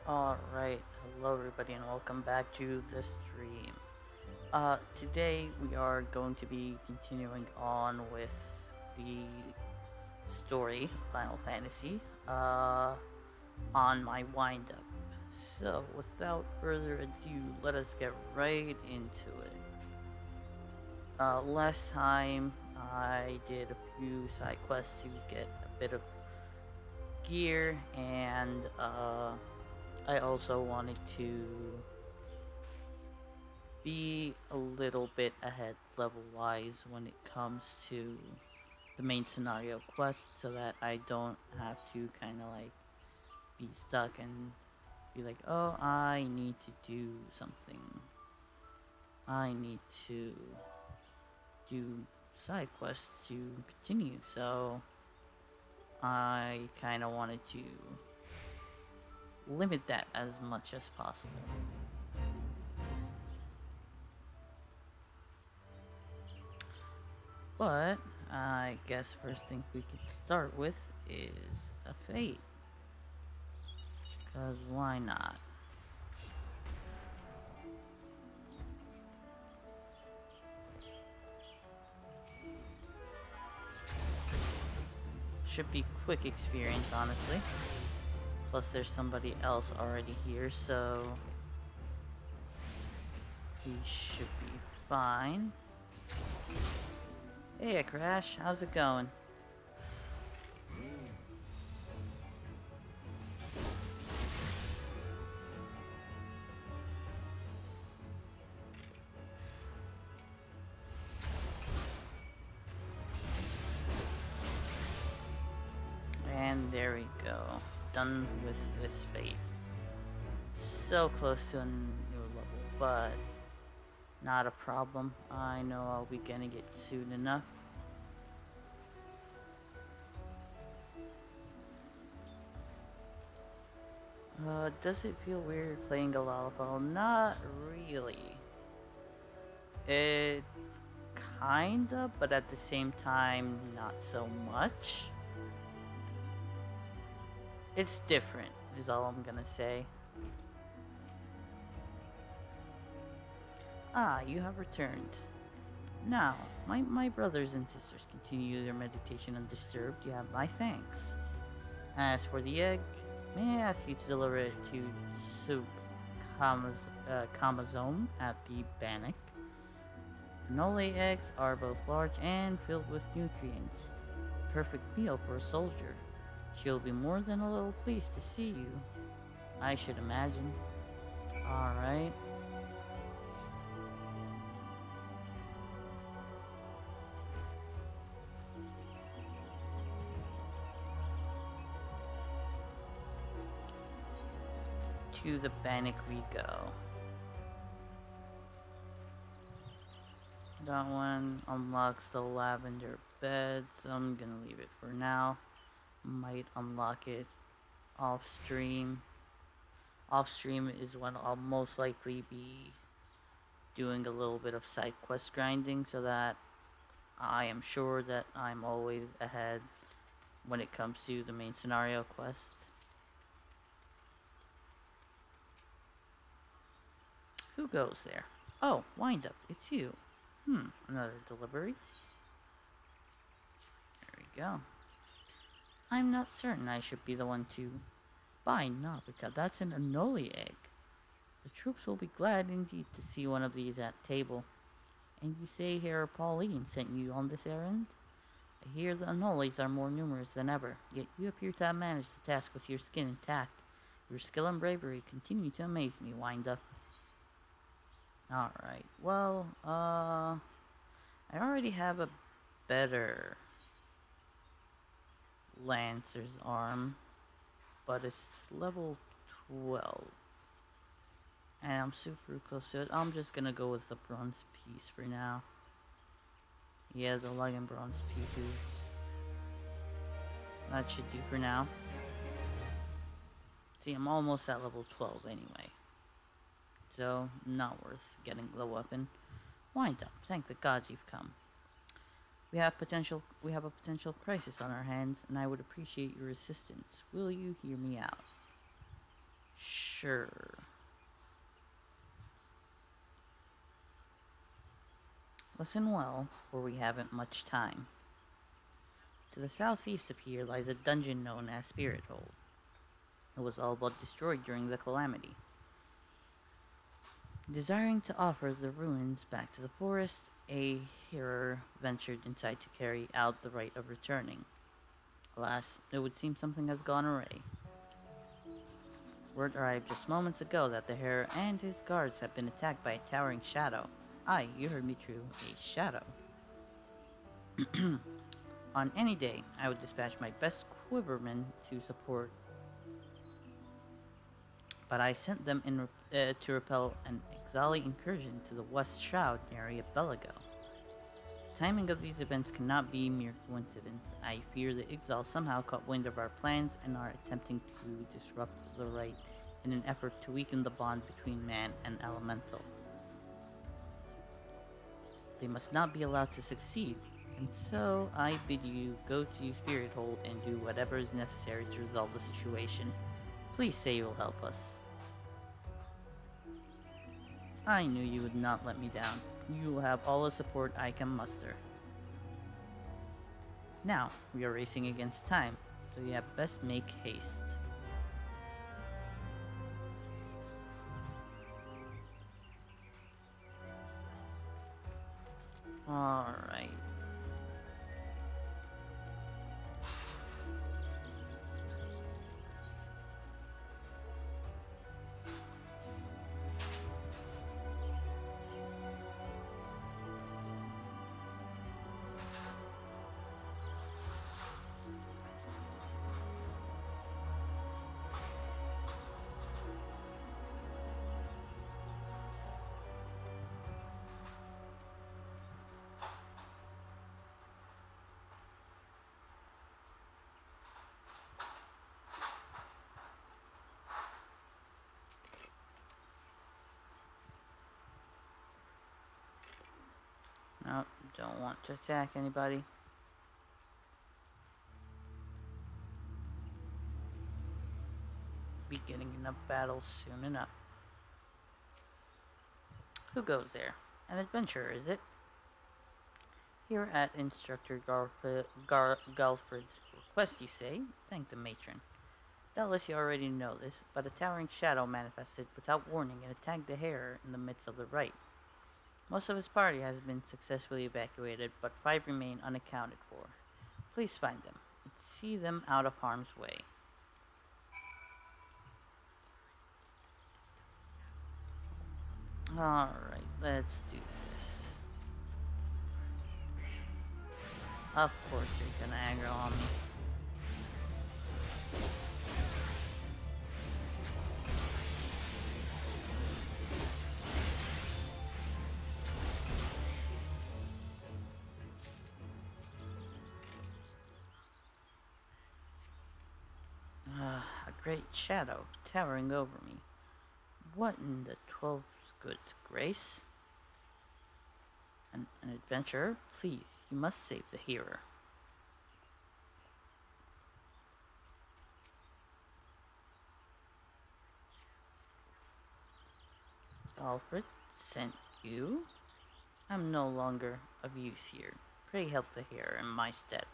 Alright, hello everybody and welcome back to the stream. Today we are going to be continuing on with the story Final Fantasy, on my wind-up. So, without further ado, let us get right into it. Last time I did a few side quests to get a bit of gear and, I also wanted to be a little bit ahead level wise when it comes to the main scenario quest so that I don't have to kind of like be stuck and be like, oh, I need to do something. I need to do side quests to continue. So I kind of wanted to limit that as much as possible. But I guess first thing we could start with is a fate. Cause why not? Should be quick experience, honestly. Plus there's somebody else already here, so we should be fine. Hey, Crash, how's it going? And there we go. Done with this fate. So close to a new level, but not a problem. I know I'll be getting it soon enough. Does it feel weird playing a Lalafell? Not really. It kinda, but at the same time, not so much. It's different, is all I'm gonna say. Ah, you have returned. Now, my brothers and sisters continue their meditation undisturbed. You have my thanks. As for the egg, may I ask you to deliver it to Soup Kamazome at the Bannock? Nole eggs are both large and filled with nutrients. Perfect meal for a soldier. She'll be more than a little pleased to see you, I should imagine. Alright. To the Bannock we go. That one unlocks the lavender bed, so I'm gonna leave it for now. Might unlock it off stream. Off stream is when I'll most likely be doing a little bit of side quest grinding so that I am sure that I'm always ahead when it comes to the main scenario quest. Who goes there? Oh, Wind Up, it's you. Another delivery. There we go. I'm not certain I should be the one to buy Navica. That's an Anoli egg. The troops will be glad indeed to see one of these at table. And you say Herr Pauline sent you on this errand? I hear the Anolis are more numerous than ever, yet you appear to have managed the task with your skin intact. Your skill and bravery continue to amaze me, Wind Up. Alright, well, I already have a better Lancer's arm, but it's level 12. And I'm super close to it. I'm just gonna go with the bronze piece for now. Yeah, the leg and bronze pieces. That should do for now. See, I'm almost at level 12 anyway. So, not worth getting the weapon. Wind Up. Thank the gods you've come. We have a potential crisis on our hands, and I would appreciate your assistance. Will you hear me out? Sure. Listen well, for we haven't much time. To the southeast of here lies a dungeon known as Spirit Hold. It was all but destroyed during the calamity. Desiring to offer the ruins back to the forest, a hearer ventured inside to carry out the rite of returning. Alas, it would seem something has gone awry. Word arrived just moments ago that the hearer and his guards have been attacked by a towering shadow. Aye, you heard me true, a shadow. On any day, I would dispatch my best quivermen to support, but I sent them to repel an Ixali incursion to the West Shroud area of Belago. The timing of these events cannot be mere coincidence. I fear the Ixal somehow caught wind of our plans and are attempting to disrupt the rite in an effort to weaken the bond between man and elemental. They must not be allowed to succeed, and so I bid you go to Spirit Hold and do whatever is necessary to resolve the situation. Please say you will help us. I knew you would not let me down. You will have all the support I can muster. Now, we are racing against time, so you had best make haste. Alright. Nope, don't want to attack anybody. Be getting enough battles soon enough. Who goes there? An adventurer, is it? Here at Instructor Galfred's request, you say? Thank the matron. Doubtless you already know this, but a towering shadow manifested without warning and attacked the hearer in the midst of the rite. Most of his party has been successfully evacuated, but 5 remain unaccounted for. Please find them and see them out of harm's way. Alright, let's do this. Of course you're gonna aggro on me. A great shadow towering over me. What in the 12's goods grace? An adventurer? Please, you must save the hearer. Alfred sent you? I'm no longer of use here. Pray help the hearer in my stead.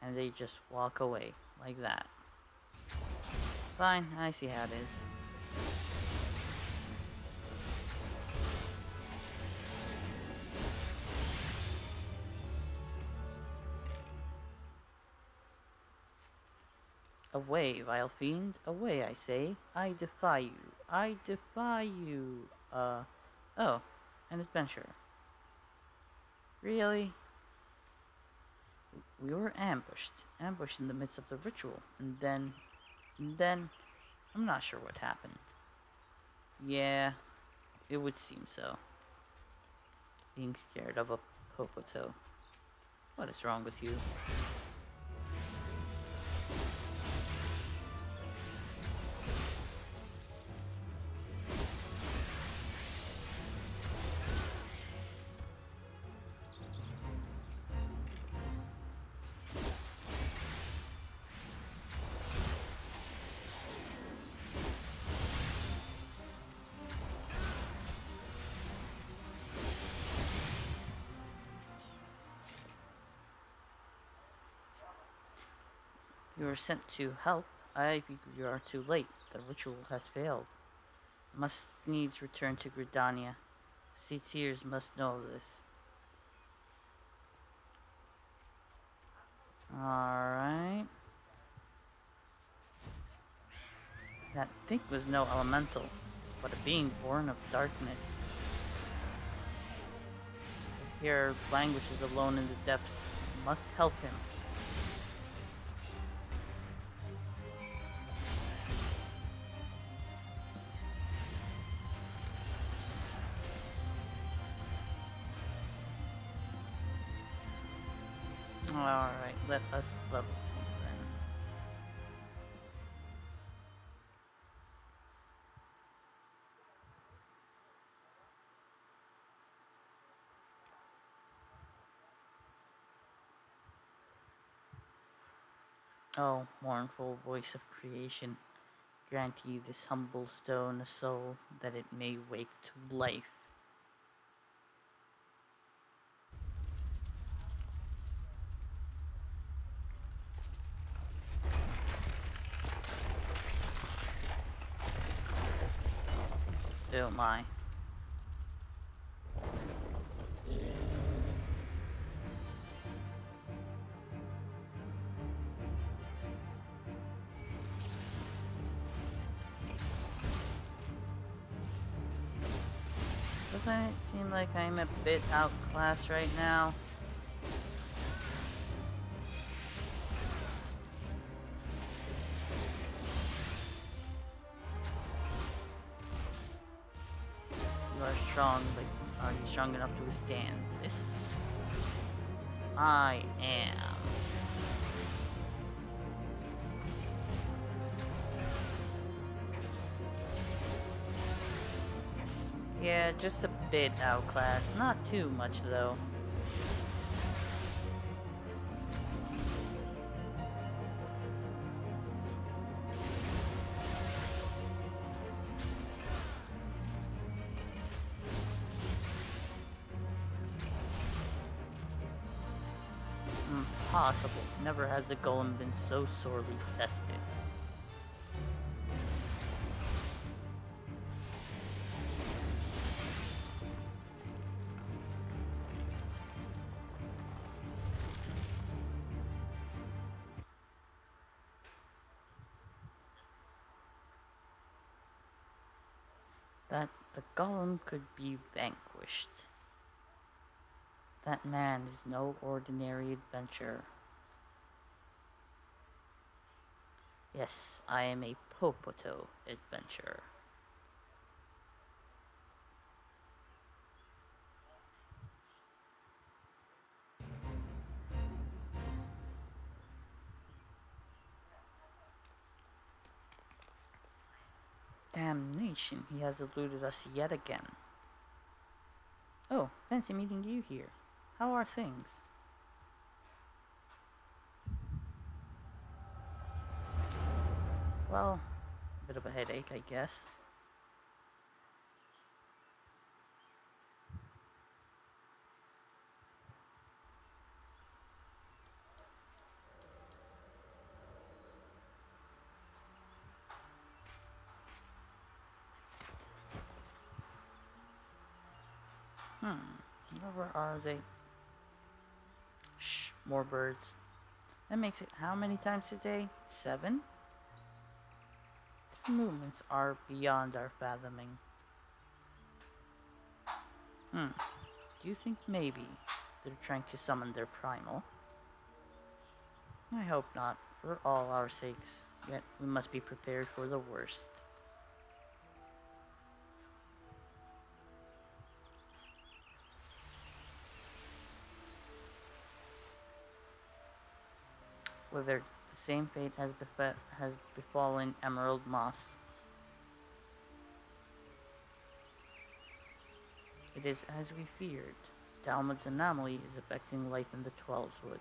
And they just walk away like that. Fine, I see how it is. Away, vile fiend, away, I say. I defy you. I defy you. Oh, an adventurer. Really? We were ambushed in the midst of the ritual, and then, I'm not sure what happened. Yeah, it would seem so. Being scared of a Popoto. What is wrong with you? You were sent to help. I feel you are too late. The ritual has failed. Must needs return to Gridania. Seers must know this. Alright. That thing was no elemental, but a being born of darkness. Here languishes alone in the depths. Must help him. Alright, let us level something. Oh, mournful voice of creation, grant ye this humble stone a soul, that it may wake to life. Oh my. Doesn't it seem like I'm a bit outclassed right now? You are strong, but are you strong enough to withstand this? I am. Yeah, just a bit outclassed. Not too much, though. Impossible. Never has the golem been so sorely tested. That the golem could be vanquished. That man is no ordinary adventurer. Yes, I am a Popoto adventurer. Damnation, he has eluded us yet again. Oh, fancy meeting you here. How are things? Well, a bit of a headache, I guess. Where are they? Shh, more birds. That makes it how many times a day? 7? The movements are beyond our fathoming. Do you think maybe they're trying to summon their primal? I hope not, for all our sakes. Yet we must be prepared for the worst. Whether the same fate has befallen Emerald Moss. It is as we feared. Talmud's anomaly is affecting life in the Twelveswood.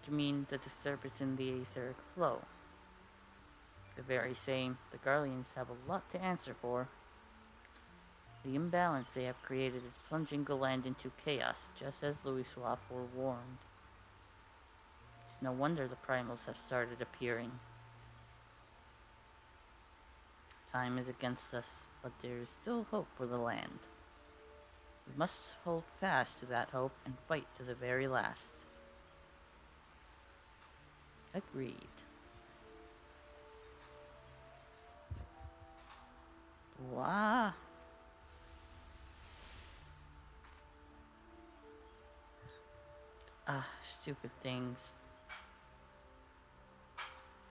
You mean the disturbance in the etheric flow? The very same. The Garleans have a lot to answer for. The imbalance they have created is plunging the land into chaos, just as Louiswap forewarned. It's no wonder the primals have started appearing. Time is against us, but there is still hope for the land. We must hold fast to that hope and fight to the very last. Agreed. Wah! Ah, stupid things.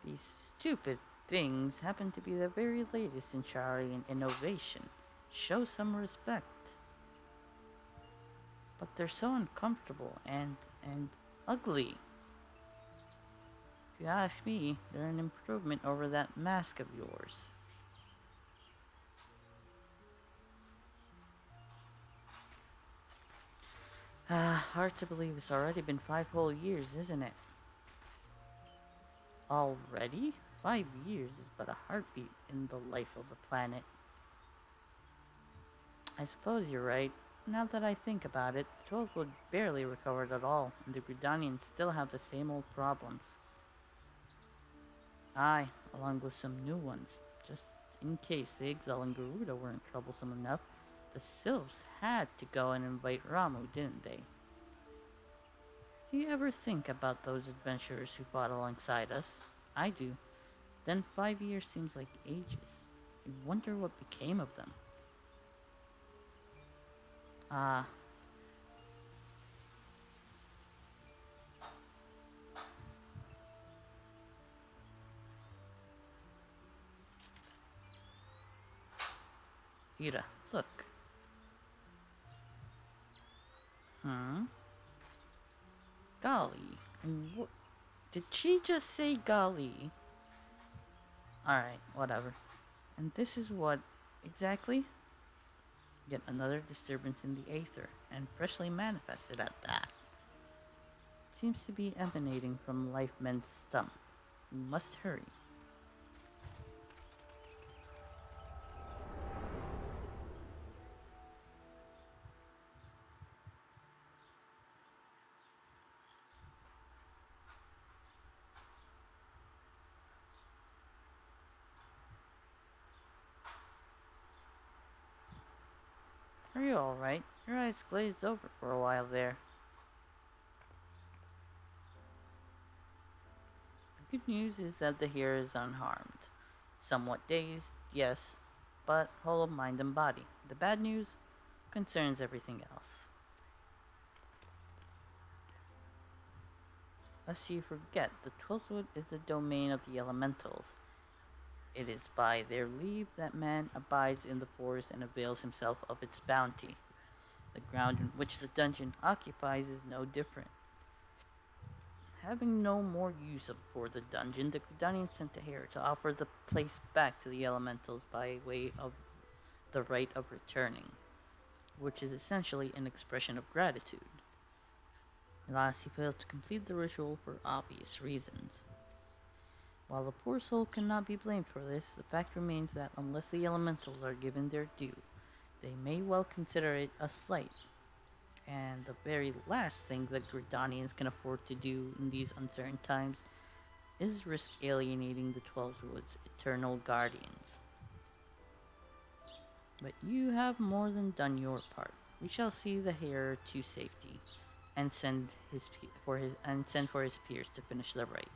These stupid things happen to be the very latest in Sharian innovation. Show some respect. But they're so uncomfortable and ugly. If you ask me, they're an improvement over that mask of yours. Ah, hard to believe it's already been 5 whole years, isn't it? Already? 5 years is but a heartbeat in the life of the planet. I suppose you're right. Now that I think about it, the trolls would barely recovered at all, and the Gridanians still have the same old problems. Aye, along with some new ones. Just in case the Exile and Garuda weren't troublesome enough, the Sylphs had to go and invite Ramu, didn't they? Do you ever think about those adventurers who fought alongside us? I do. Then 5 years seems like ages. I wonder what became of them. Ah. Ira, look. Golly. Did she just say golly? Alright, whatever. And this is what exactly? Yet another disturbance in the aether, and freshly manifested at that. Seems to be emanating from Lifemen's stump. We must hurry. Are you alright? Your eyes glazed over for a while there. The good news is that the hearer is unharmed. Somewhat dazed, yes, but whole of mind and body. The bad news concerns everything else. Lest you forget, the Twelvewood is the domain of the elementals. It is by their leave that man abides in the forest and avails himself of its bounty. The ground in which the dungeon occupies is no different. Having no more use for the dungeon, the Gridanians sent the heir to offer the place back to the elementals by way of the right of returning, which is essentially an expression of gratitude. Alas, he failed to complete the ritual for obvious reasons. While the poor soul cannot be blamed for this, the fact remains that unless the elementals are given their due, they may well consider it a slight. And the very last thing that Gridanians can afford to do in these uncertain times is risk alienating the Twelvewood's eternal guardians. But you have more than done your part. We shall see the heir to safety, and send for his peers to finish the rite.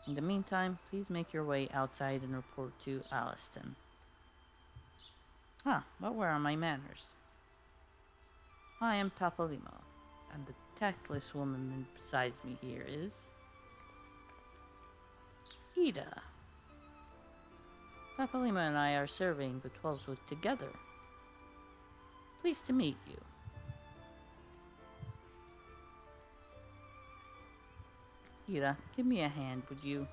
In the meantime, please make your way outside and report to Alliston. But where are my manners? I am Papalimo, and the tactless woman beside me here is Ida. Papalimo and I are serving the Twelvewood together. Pleased to meet you. Ida, give me a hand, would you?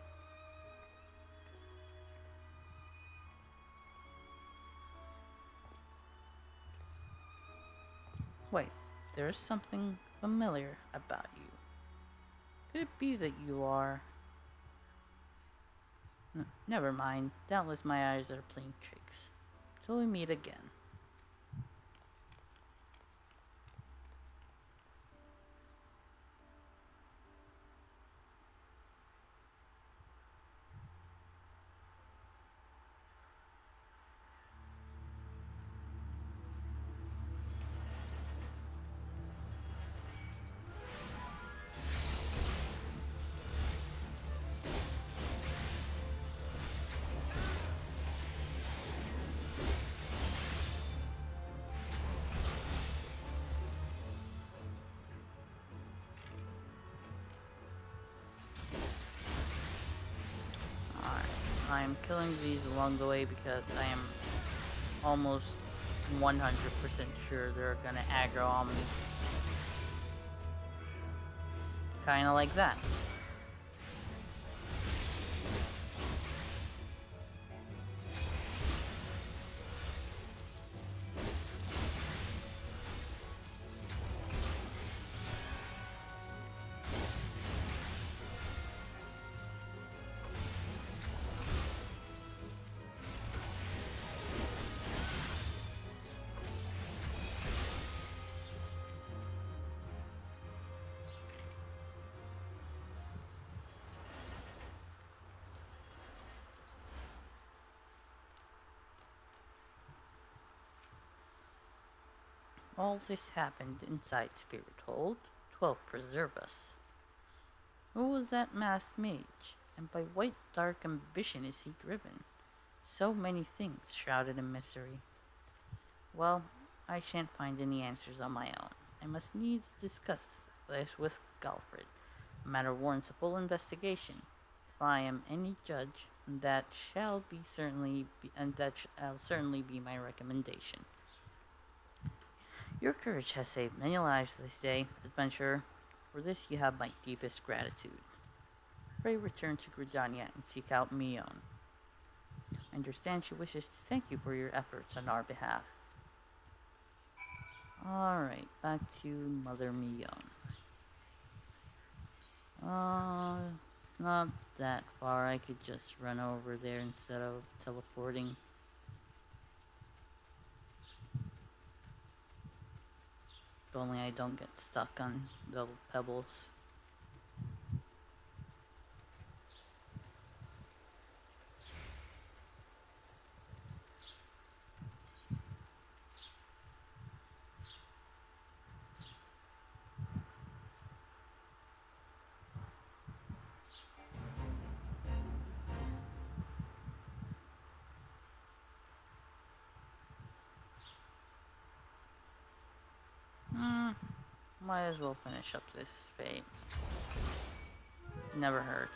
Wait, there's something familiar about you. Could it be that you are... Never mind. Doubtless my eyes are playing tricks. Till we meet again. I'm killing these along the way because I am almost 100% sure they're gonna aggro on me. Kinda like that. All this happened inside Spirit Hold. 12 preserve us. Who was that masked mage? And by what dark ambition is he driven? So many things shrouded in mystery. Well, I shan't find any answers on my own. I must needs discuss this with Galfred. The matter warrants a full investigation. If I am any judge, that shall certainly be my recommendation. Your courage has saved many lives this day, adventurer. For this you have my deepest gratitude. Pray return to Gridania and seek out Mion. I understand she wishes to thank you for your efforts on our behalf. Alright, back to Mother Mion. It's not that far. I could just run over there instead of teleporting. If only I don't get stuck on the pebbles. Might as well finish up this fate. Never hurts.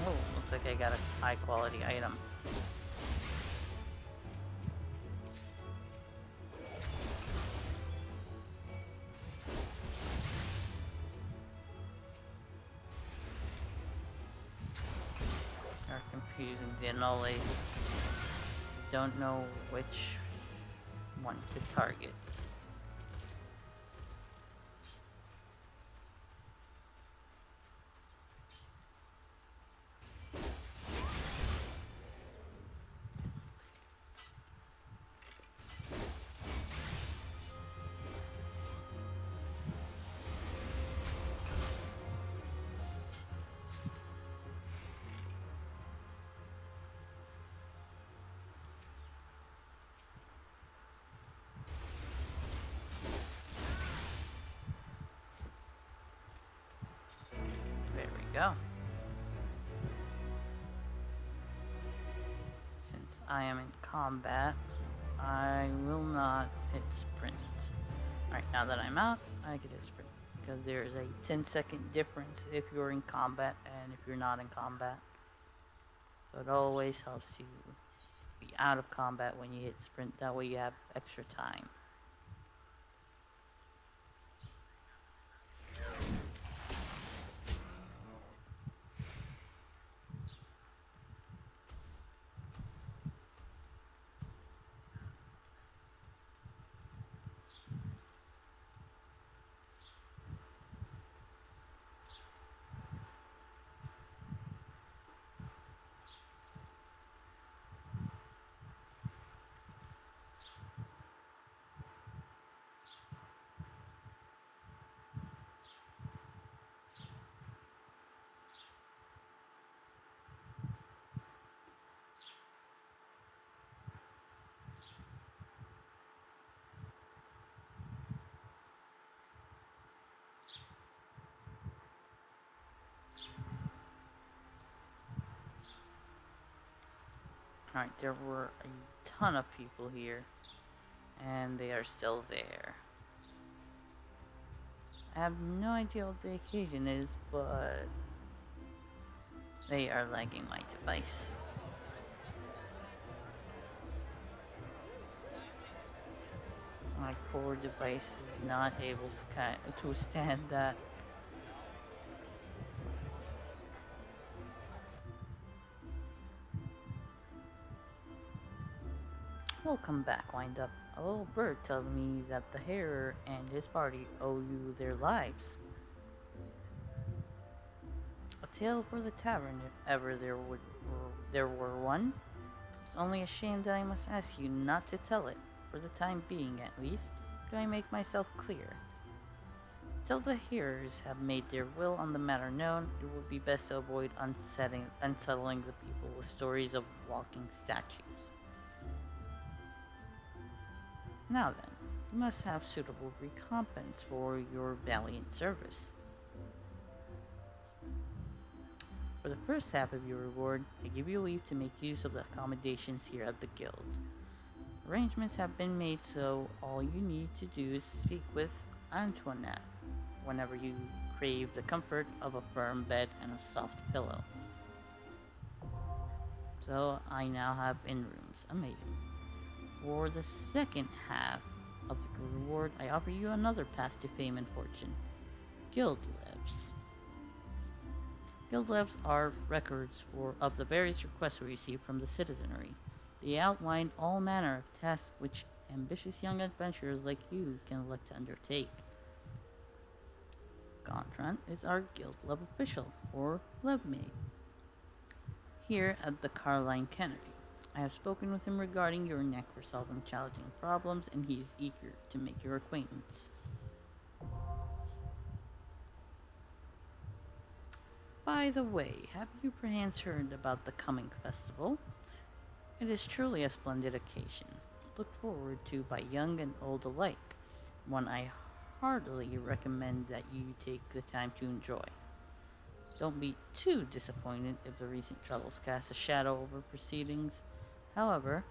Oh, looks like I got a high quality item. Are confusing the Anole. Don't know which one to target. Go. Since I am in combat, I will not hit sprint. Alright, now that I'm out, I can hit sprint. Because there is a 10-second difference if you're in combat and if you're not in combat. So it always helps you be out of combat when you hit sprint. That way you have extra time. Alright, there were a ton of people here, and they are still there. I have no idea what the occasion is, but they are lagging my device. My core device is not able to withstand that. Welcome back, Wind Up. A little bird tells me that the hare and his party owe you their lives. A tale for the tavern, if ever there were one. It's only a shame that I must ask you not to tell it, for the time being at least. Do I make myself clear? Till the hearers have made their will on the matter known, it would be best to avoid unsettling the people with stories of walking statues. Now then, you must have suitable recompense for your valiant service. For the first half of your reward, I give you leave to make use of the accommodations here at the guild. Arrangements have been made, so all you need to do is speak with Antoinette whenever you crave the comfort of a firm bed and a soft pillow. So I now have in-rooms. Amazing. For the second half of the reward, I offer you another path to fame and fortune. Guild lives. Guild lives are records of the various requests we receive from the citizenry. They outline all manner of tasks which ambitious young adventurers like you can elect to undertake. Gontran is our guild love official, or love mate, here at the Carline Canopy. I have spoken with him regarding your knack for solving challenging problems, and he is eager to make your acquaintance. By the way, have you perchance heard about the coming festival? It is truly a splendid occasion, looked forward to by young and old alike, one I heartily recommend that you take the time to enjoy. Don't be too disappointed if the recent troubles cast a shadow over proceedings. However,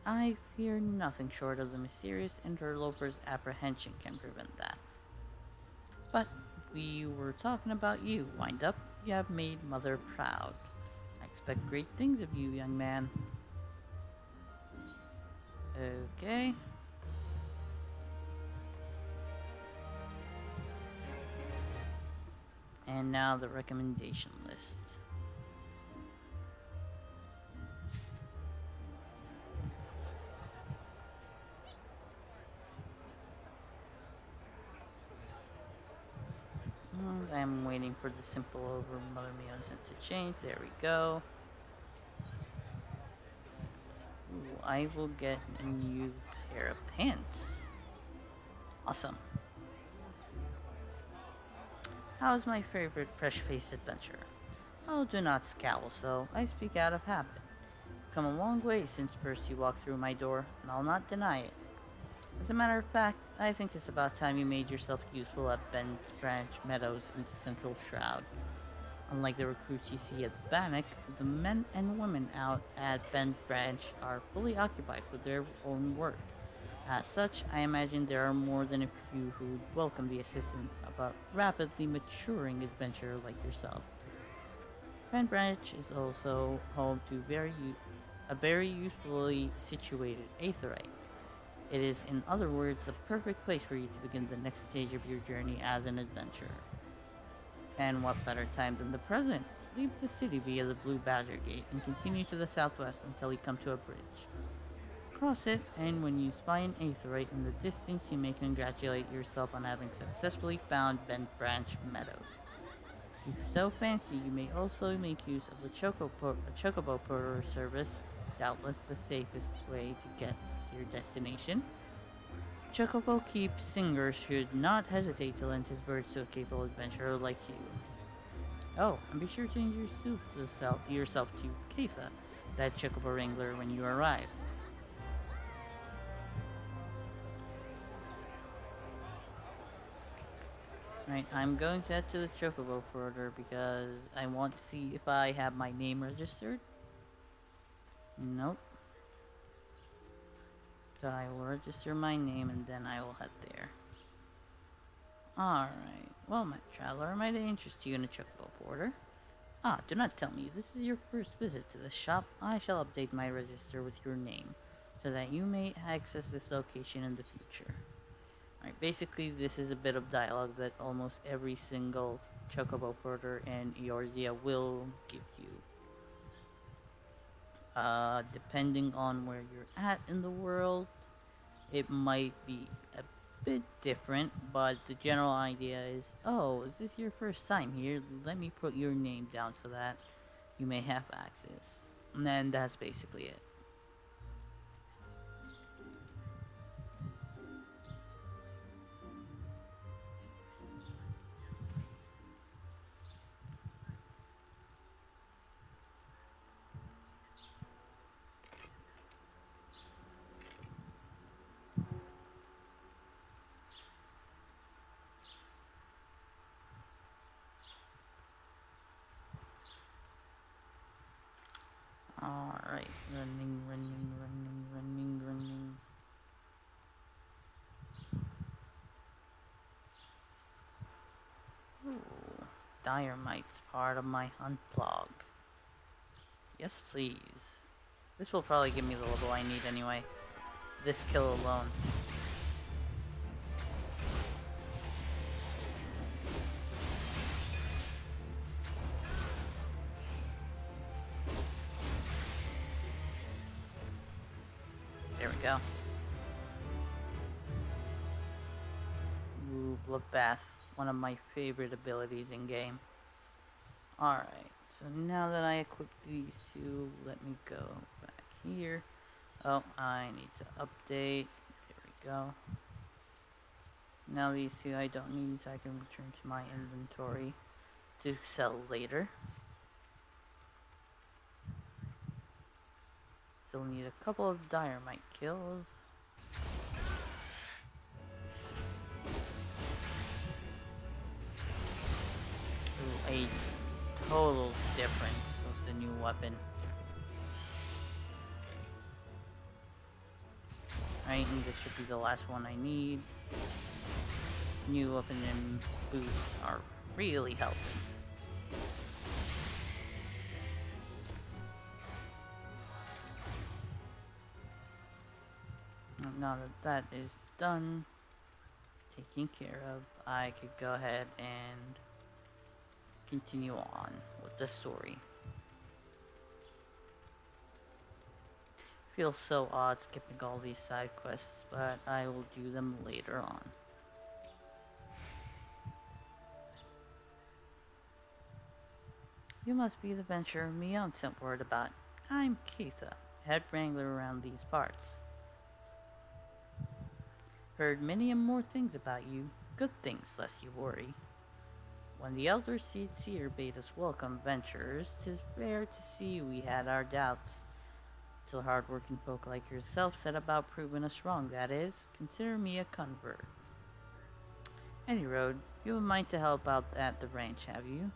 I fear nothing short of the mysterious interloper's apprehension can prevent that. But we were talking about you, Wind Up. You have made Mother proud. I expect great things of you, young man. Okay. And now the recommendation list. I'm waiting for the simple over Mother Meowsent to change. There we go. Ooh, I will get a new pair of pants. Awesome. How's my favorite fresh-faced adventure? Oh, do not scowl so. I speak out of habit. Come a long way since first you walked through my door, and I'll not deny it. As a matter of fact, I think it's about time you made yourself useful at Bent Branch Meadows in the Central Shroud. Unlike the recruits you see at the Bannock, the men and women out at Bent Branch are fully occupied with their own work. As such, I imagine there are more than a few who would welcome the assistance of a rapidly maturing adventurer like yourself. Bent Branch is also home to a very usefully situated aetheryte. It is, in other words, the perfect place for you to begin the next stage of your journey as an adventurer. And what better time than the present? Leave the city via the Blue Badger Gate and continue to the southwest until you come to a bridge. Cross it, and when you spy an aetheryte in the distance, you may congratulate yourself on having successfully found Bent Branch Meadows. If you so fancy, you may also make use of the Chocobo Porter service, doubtless the safest way to get to your destination. Chocobo Keep Singer should not hesitate to lend his birds to a capable adventurer like you. Oh, and be sure to introduce yourself to Keitha, that Chocobo Wrangler, when you arrive. Right, I'm going to head to the Chocobo Porter because I want to see if I have my name registered. Nope. So I will register my name and then I will head there. Alright. Well, my traveler, might I interest you in a chocobo porter? Ah, do not tell me this is your first visit to this shop. I shall update my register with your name, so that you may access this location in the future. Alright, basically this is a bit of dialogue that almost every single chocobo porter in Eorzea will give you. Depending on where you're at in the world, it might be a bit different, but the general idea is, oh, is this your first time here? Let me put your name down so that you may have access. And then that's basically it. Alright, running, running, running, running, running. Ooh, Diorite's part of my hunt log. Yes, please. This will probably give me the level I need anyway. This kill alone. There we go. Ooh, Bloodbath. One of my favorite abilities in game. Alright, so now that I equipped these two, let me go back here. Oh, I need to update. There we go. Now these two I don't need, so I can return to my inventory to sell later. Still need a couple of Diorite kills. Ooh, a total difference with the new weapon. Right, and this should be the last one I need. New weapon and boots are really helping. Now that that is done, taken care of, I could go ahead and continue on with the story. Feels so odd skipping all these side quests, but I will do them later on. You must be the venturer Mion sent word about. I'm Keitha, head wrangler around these parts. Heard many and more things about you, good things lest you worry. When the Elder Seer bade us welcome venturers, 'tis fair to see we had our doubts. Till hard-working folk like yourself set about proving us wrong, that is, consider me a convert. Any road, you have a mind to help out at the ranch, have you?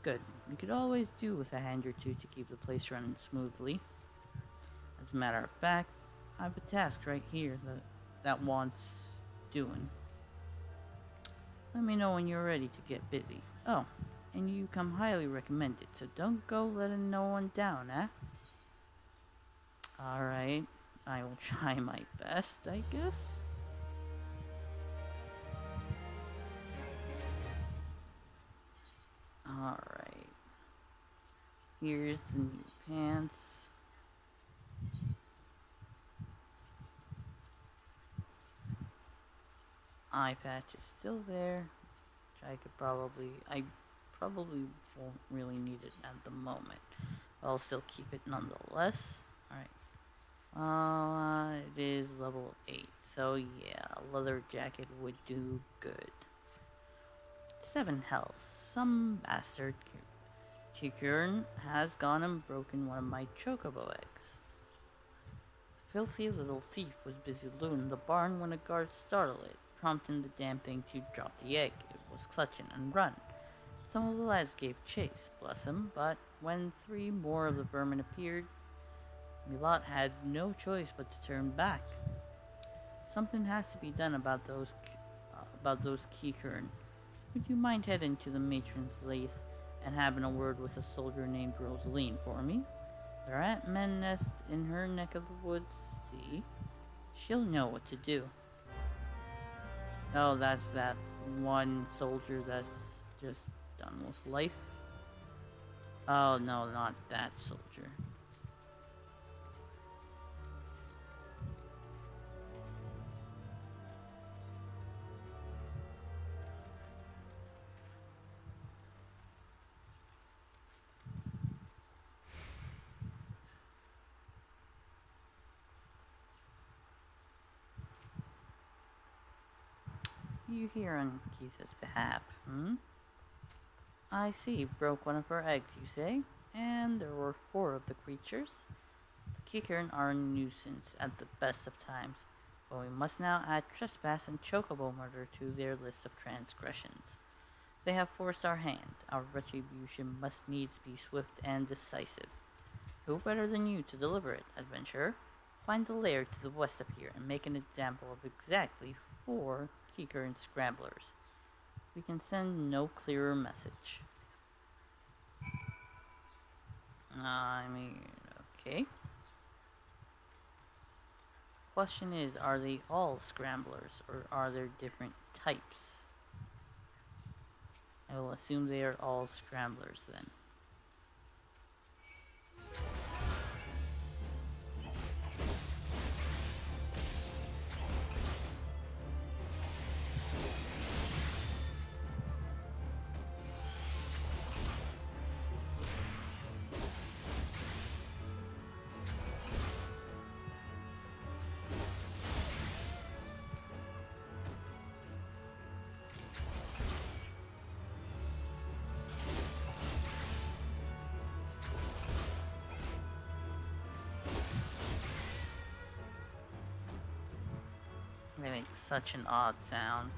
Good, we could always do with a hand or two to keep the place running smoothly. As a matter of fact, I have a task right here that wants doing. Let me know when you're ready to get busy. Oh, and you come highly recommended, so don't go letting no one down, eh? Alright, I will try my best, I guess. Alright. Here's the new pants. Eye patch is still there, which I probably won't really need it at the moment. But I'll still keep it nonetheless. Alright. It is level 8, so yeah, a leather jacket would do good. 7 health. Some bastard Kikurn has gone and broken one of my chocobo eggs. The filthy little thief was busy looting the barn when a guard startled it, prompting the damn thing to drop the egg. It was clutching and run. Some of the lads gave chase, bless 'em, but when 3 more of the vermin appeared, Milot had no choice but to turn back. Something has to be done about those Kikern. Would you mind heading to the matron's lathe and having a word with a soldier named Rosaline for me? They're at men nest in her neck of the woods, see? She'll know what to do. Oh, that's that one soldier that's just done with life. Oh no, not that soldier. You here on Keitha's behalf, hmm? I see, broke one of her eggs, you say? And there were 4 of the creatures? The Kikern are a nuisance at the best of times, but we must now add trespass and chocobo murder to their list of transgressions. They have forced our hand. Our retribution must needs be swift and decisive. Who better than you to deliver it, adventurer? Find the lair to the west of here and make an example of exactly 4 Kikern scramblers. We can send no clearer message. Okay. Question is, are they all scramblers, or are there different types? I will assume they are all scramblers then. They make such an odd sound.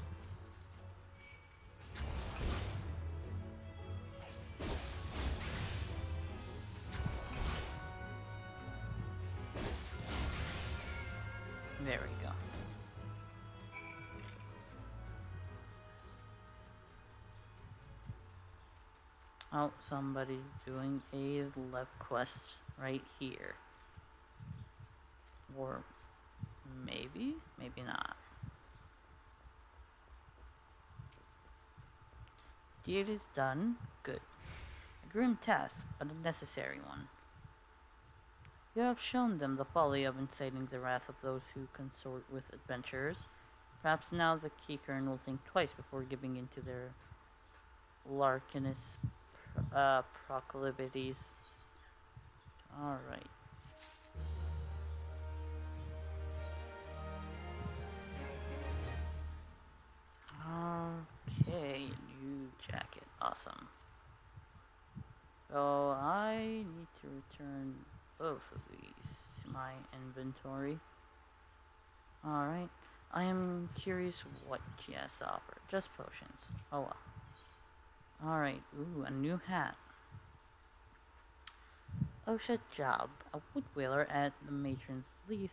There we go. Oh, somebody's doing a left quest right here. Or maybe not. Deed is done. Good. A grim task, but a necessary one. You have shown them the folly of inciting the wrath of those who consort with adventurers. Perhaps now the Kikern will think twice before giving in to their larcenous proclivities. Alright. Okay, new jacket. Awesome. So I need to return both of these to my inventory. Alright. I am curious what she has to offer. Just potions. Oh well. Alright. Ooh, a new hat. Osha Job, a woodwheeler at the matron's lathe,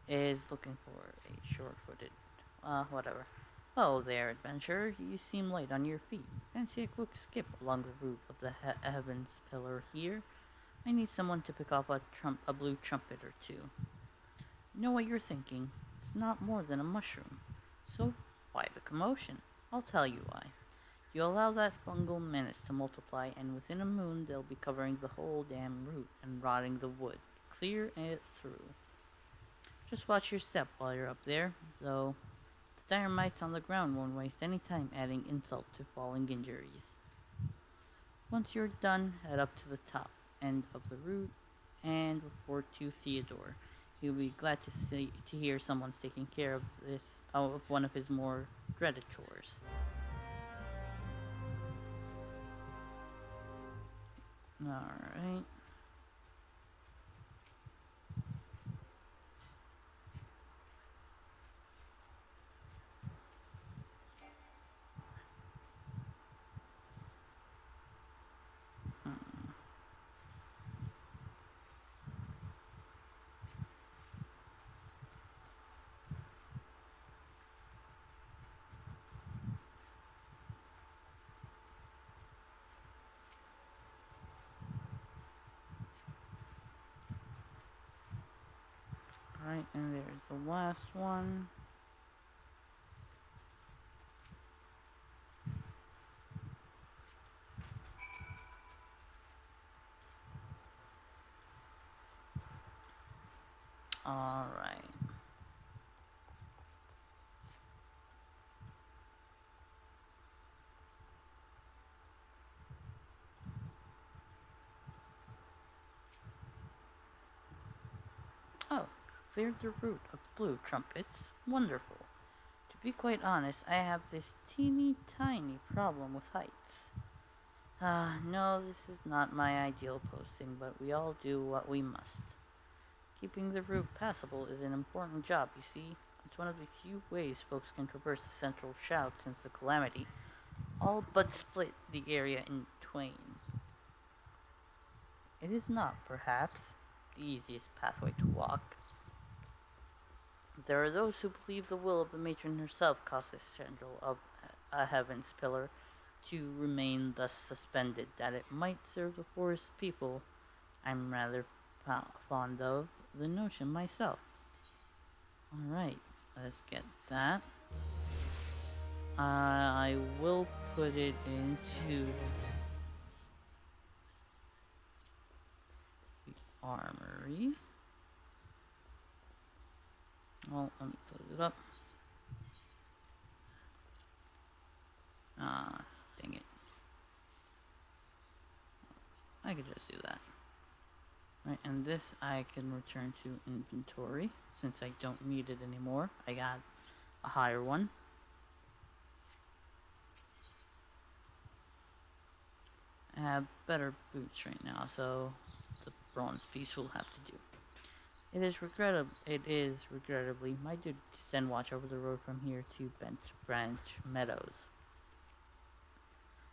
is looking for a short-footed, whatever. Oh there, adventurer, you seem light on your feet. Fancy a quick skip along the route of the heavens pillar here? I need someone to pick up a blue trumpet or 2. You know what you're thinking? It's not more than a mushroom. So, why the commotion? I'll tell you why. You allow that fungal menace to multiply, and within a moon they'll be covering the whole damn route and rotting the wood. Clear it through. Just watch your step while you're up there, though the dire mites on the ground won't waste any time adding insult to falling injuries. Once you're done, head up to the top end of the route and report to Theodore. He'll be glad to hear someone's taking care of one of his more dreaded chores. Alright. Right, and there's the last one. Alright. Oh, cleared the root of blue trumpets. Wonderful. To be quite honest, I have this teeny tiny problem with heights. No, this is not my ideal posting, but we all do what we must. Keeping the route passable is an important job, you see. It's one of the few ways folks can traverse the central shout since the calamity all but split the area in twain. It is not, perhaps, the easiest pathway to walk. There are those who believe the will of the matron herself caused this central of a heaven's pillar to remain thus suspended, that it might serve the forest people. I'm rather fond of the notion myself. Alright, let's get that. I will put it into the armory. Well, let me close it up. Dang it. I could just do that. Right, and this I can return to inventory since I don't need it anymore. I got a higher one. I have better boots right now, so the bronze piece will have to do. It is regrettably my duty to stand watch over the road from here to Branch Meadows.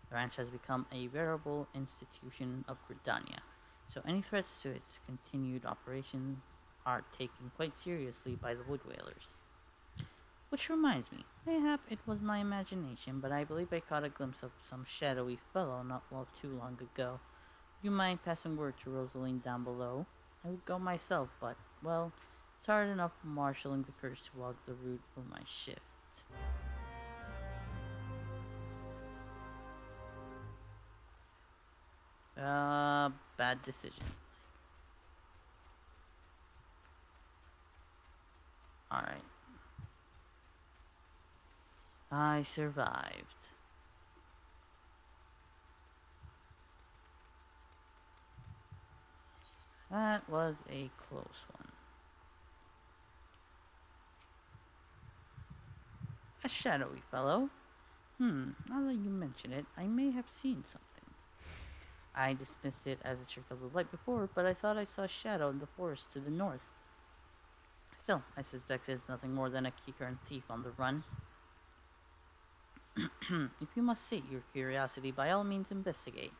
The ranch has become a veritable institution of Gridania, so any threats to its continued operations are taken quite seriously by the Wood Whalers. Which reminds me, mayhap it was my imagination, but I believe I caught a glimpse of some shadowy fellow not too long ago. Do you mind passing word to Rosaline down below? I would go myself, but, well, it's hard enough marshalling the courage to walk the route for my shift. Bad decision. Alright. I survived. That was a close one. A shadowy fellow. Now that you mention it, I may have seen something. I dismissed it as a trick of the light before, but I thought I saw a shadow in the forest to the north. Still, I suspect it's nothing more than a Keycurrent thief on the run. If you must sate your curiosity, by all means investigate.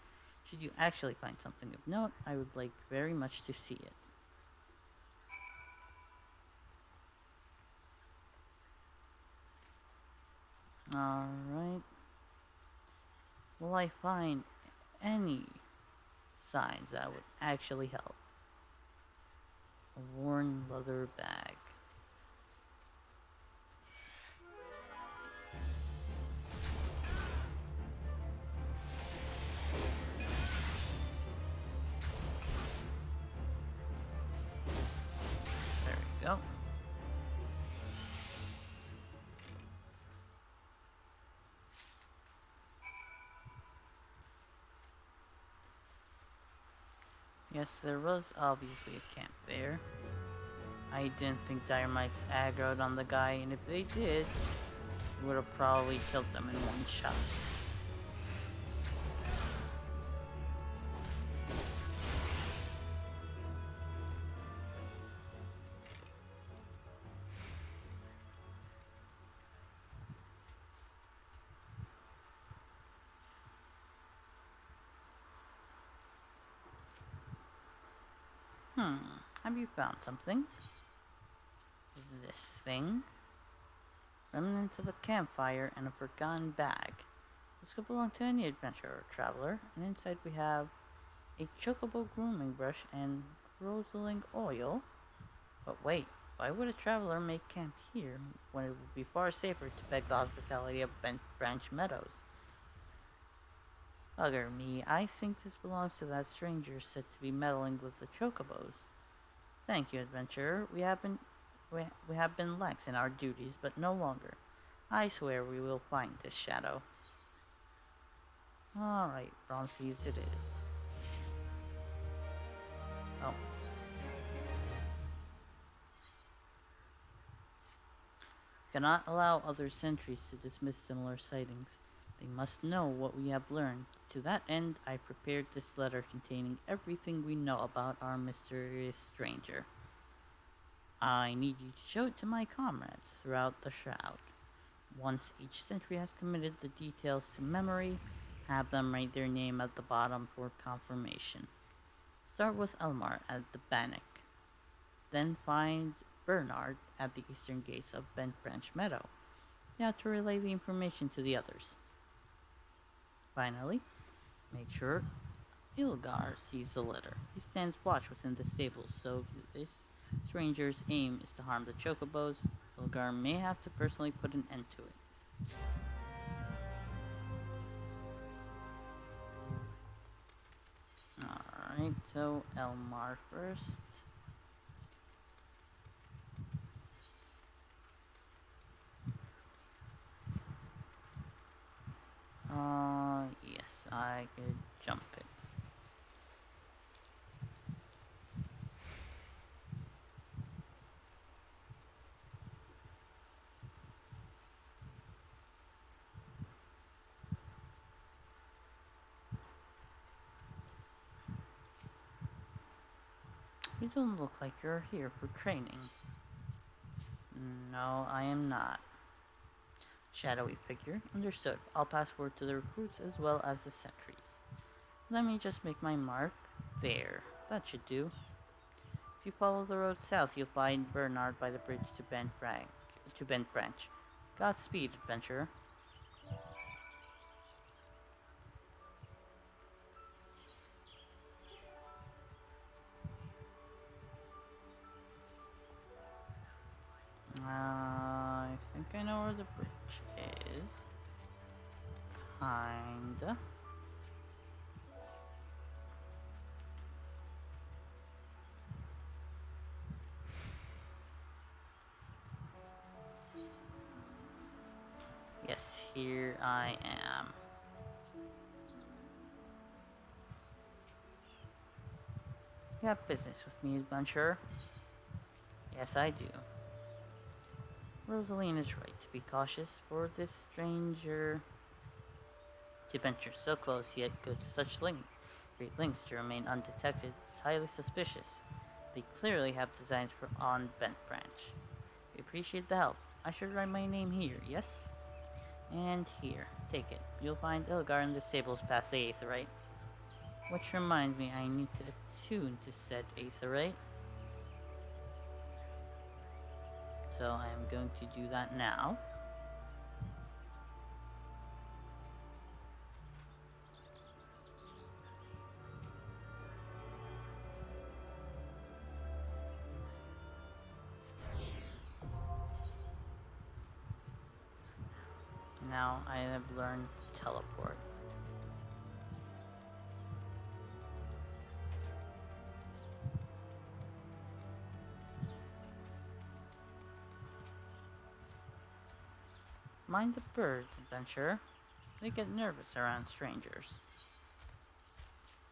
Should you actually find something of note, I would like very much to see it. Alright. Will I find any signs that would actually help? A worn leather bag. There we go. Yes, there was obviously a camp there. I didn't think Dire Mike's aggroed on the guy, and if they did, he would have probably killed them in one shot. Have you found something? This thing? Remnants of a campfire and a forgotten bag. This could belong to any adventurer or traveler, and inside we have a chocobo grooming brush and Rosalind oil. But wait, Why would a traveler make camp here when it would be far safer to beg the hospitality of Bent Branch Meadows? Bugger me, I think this belongs to that stranger said to be meddling with the chocobos. Thank you, adventurer. We have been lax in our duties, but no longer. I swear we will find this shadow. Alright, Bronzes it is. Oh. Cannot allow other sentries to dismiss similar sightings. They must know what we have learned. To that end, I prepared this letter containing everything we know about our mysterious stranger. I need you to show it to my comrades throughout the Shroud. Once each sentry has committed the details to memory, have them write their name at the bottom for confirmation. Start with Elmar at the Bannock. Then find Bernard at the eastern gates of Bent Branch Meadow. You have to relay the information to the others. Finally, make sure Ilgar sees the letter. He stands watch within the stables, so if this stranger's aim is to harm the chocobos, Ilgar may have to personally put an end to it. Alright, so Elmar first. Yes, I could jump it. You don't look like you're here for training. No, I am not. Shadowy figure. Understood. I'll pass word to the recruits as well as the sentries. Let me just make my mark. There. That should do. If you follow the road south, you'll find Bernard by the bridge to Bent Branch. Godspeed, adventurer. I think I know where the bridge is. Kinda. Yes, here I am. You have business with me, adventurer? Yes, I do. Rosaline is right to be cautious, for this stranger to venture so close yet go to such great lengths to remain undetected is highly suspicious. They clearly have designs on Bent Branch. We appreciate the help. I should write my name here, yes? And here, take it. You'll find Ilgar in the stables past the Aetheryte. Which reminds me, I need to attune to said Aetheryte. So I am going to do that now. Now I have learned to teleport. Mind the birds, adventurer. They get nervous around strangers.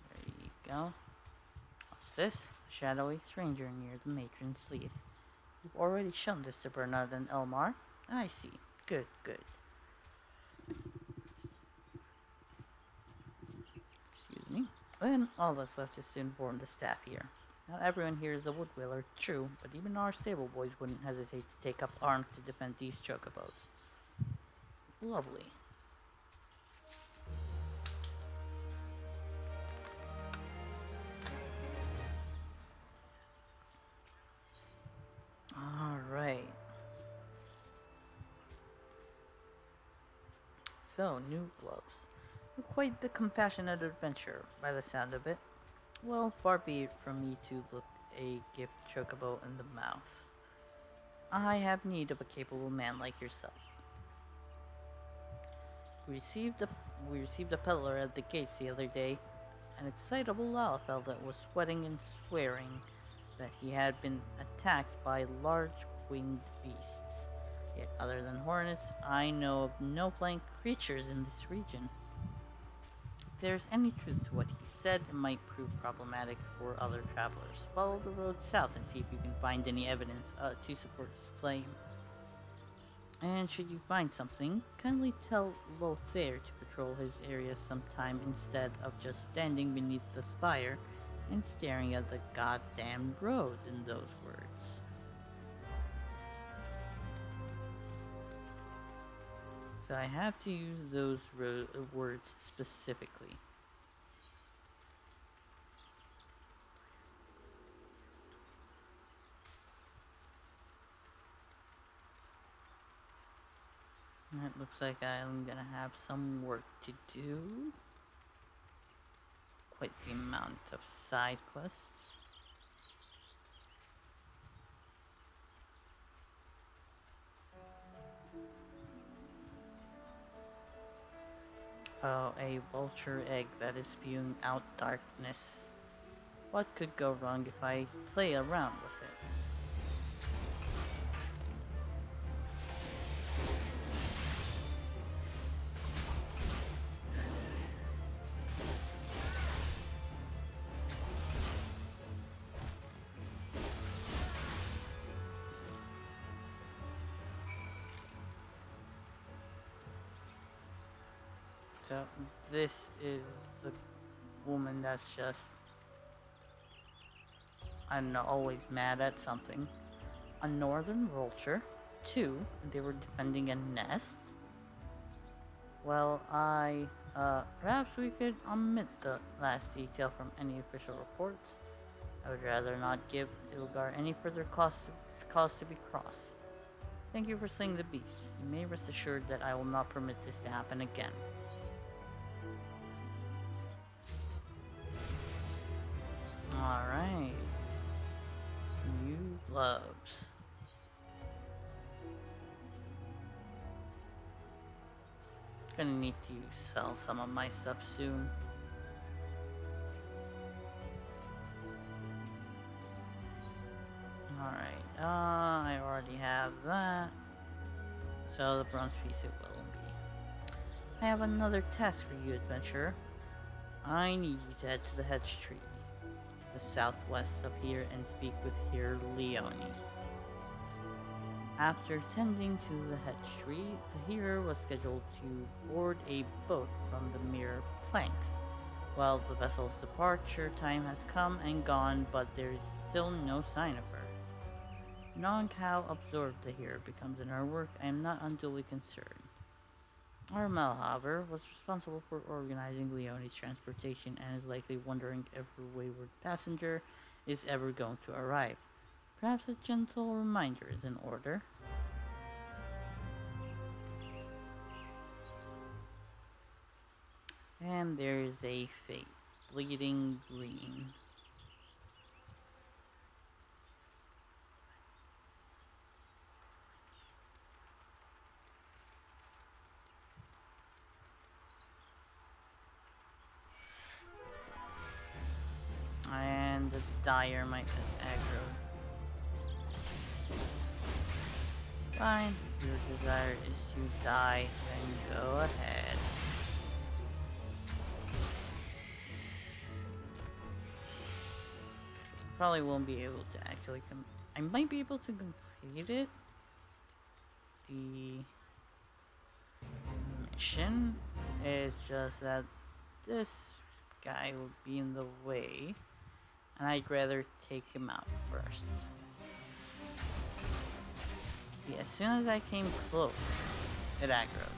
There you go. What's this? A shadowy stranger near the matron's lead. You've already shown this to Bernard and Elmar? I see. Good, good. Excuse me. Then all that's left is to inform the staff here. Not everyone here is a woodwheeler, true, but even our stable boys wouldn't hesitate to take up arms to defend these chocobos. Lovely. Alright. So, new gloves. You're quite the compassionate adventurer, by the sound of it. Well, far be it from me to look a gift chocobo in the mouth. I have need of a capable man like yourself. We received a we received a peddler at the gates the other day, an excitable Lalafell that was sweating and swearing that he had been attacked by large winged beasts. Yet other than hornets, I know of no flying creatures in this region. If there's any truth to what he said, it might prove problematic for other travelers. Follow the road south and see if you can find any evidence to support his claim. And should you find something, kindly tell Lothair to patrol his area sometime instead of just standing beneath the spire and staring at the goddamn road in those words. So I have to use those words specifically. It looks like I'm gonna have some work to do. Quite the amount of side quests. Oh, a vulture egg that is spewing out darkness. What could go wrong if I play around with it? So, this is the woman that's just, I don't know, always mad at something. A northern vulture. 2, they were defending a nest. Well, perhaps we could omit the last detail from any official reports. I would rather not give Ilgar any further cause to be cross. Thank you for slaying the beast. You may rest assured that I will not permit this to happen again. Alright. New gloves. Gonna need to sell some of my stuff soon. Alright, I already have that. So the bronze piece it will be. I have another task for you, adventurer. I need you to head to the hedge tree, to the southwest of here, and speak with Here Leone. After tending to the hedge tree, the hero was scheduled to board a boat from the Mirror Planks. Well, the vessel's departure time has come and gone, but there is still no sign of her. Knowing how absorbed the hero becomes in her work, I am not unduly concerned. Armel, however, was responsible for organizing Leone's transportation and is likely wondering if her wayward passenger is ever going to arrive. Perhaps a gentle reminder is in order. And there's a fate. Bleeding Green. And the Dire might have aggroed. Fine, if your desire is to die, then go ahead. Probably won't be able to actually I might be able to complete it. The mission is just that this guy will be in the way, and I'd rather take him out first. See, as soon as I came close, it aggroed.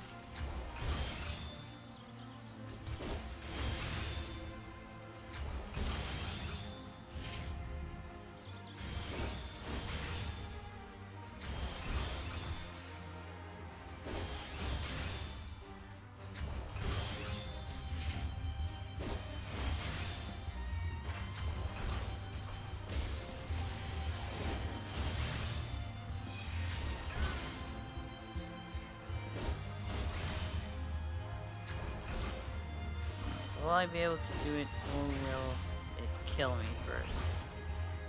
will I be able to do it, or will it kill me first?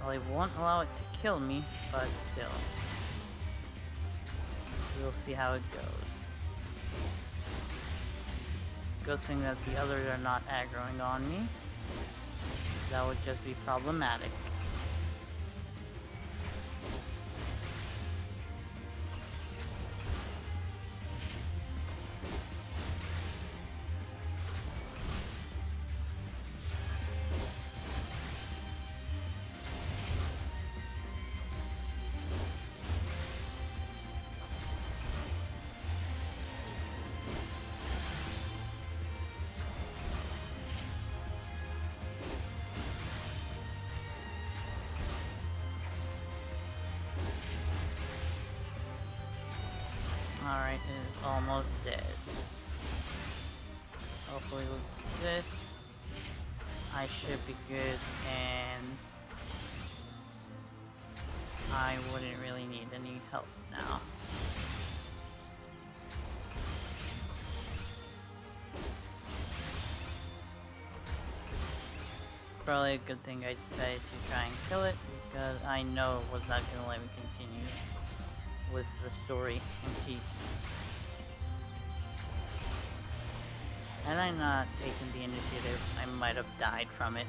Well, it won't allow it to kill me, but still. We'll see how it goes. Good thing that the others are not aggroing on me. That would just be problematic. Alright, it is almost dead. Hopefully with this, I should be good, and I wouldn't really need any help now. Probably a good thing I decided to try and kill it, because I know it was not going to let me continue with the story in peace. Had I not taken the initiative, I might have died from it.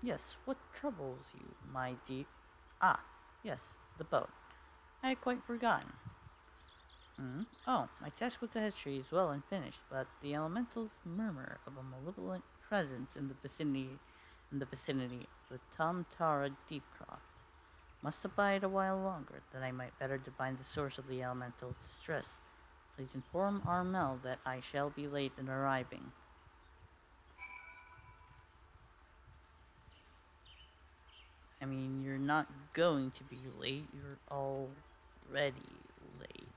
Yes, what troubles you, my deep... Ah, yes, the boat. I had quite forgotten. Oh, my task with the head tree is well and finished, but the elementals murmur of a malevolent presence in the vicinity of the Tamtara Deepcroft. Must abide a while longer, that I might better divine the source of the elemental's distress. Please inform Armel that I shall be late in arriving. I mean, you're not going to be late, you're already late.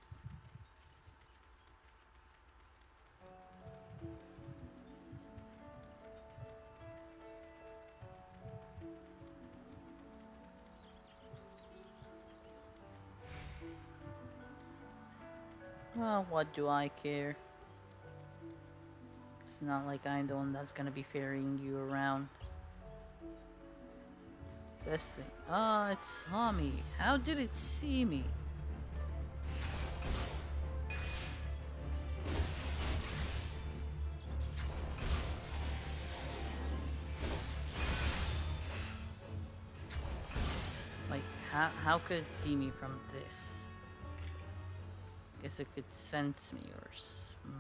Well, what do I care? It's not like I'm the one that's gonna be ferrying you around. This thing. Oh, it saw me. How did it see me? Like, how could it see me from this? Guess it could sense me or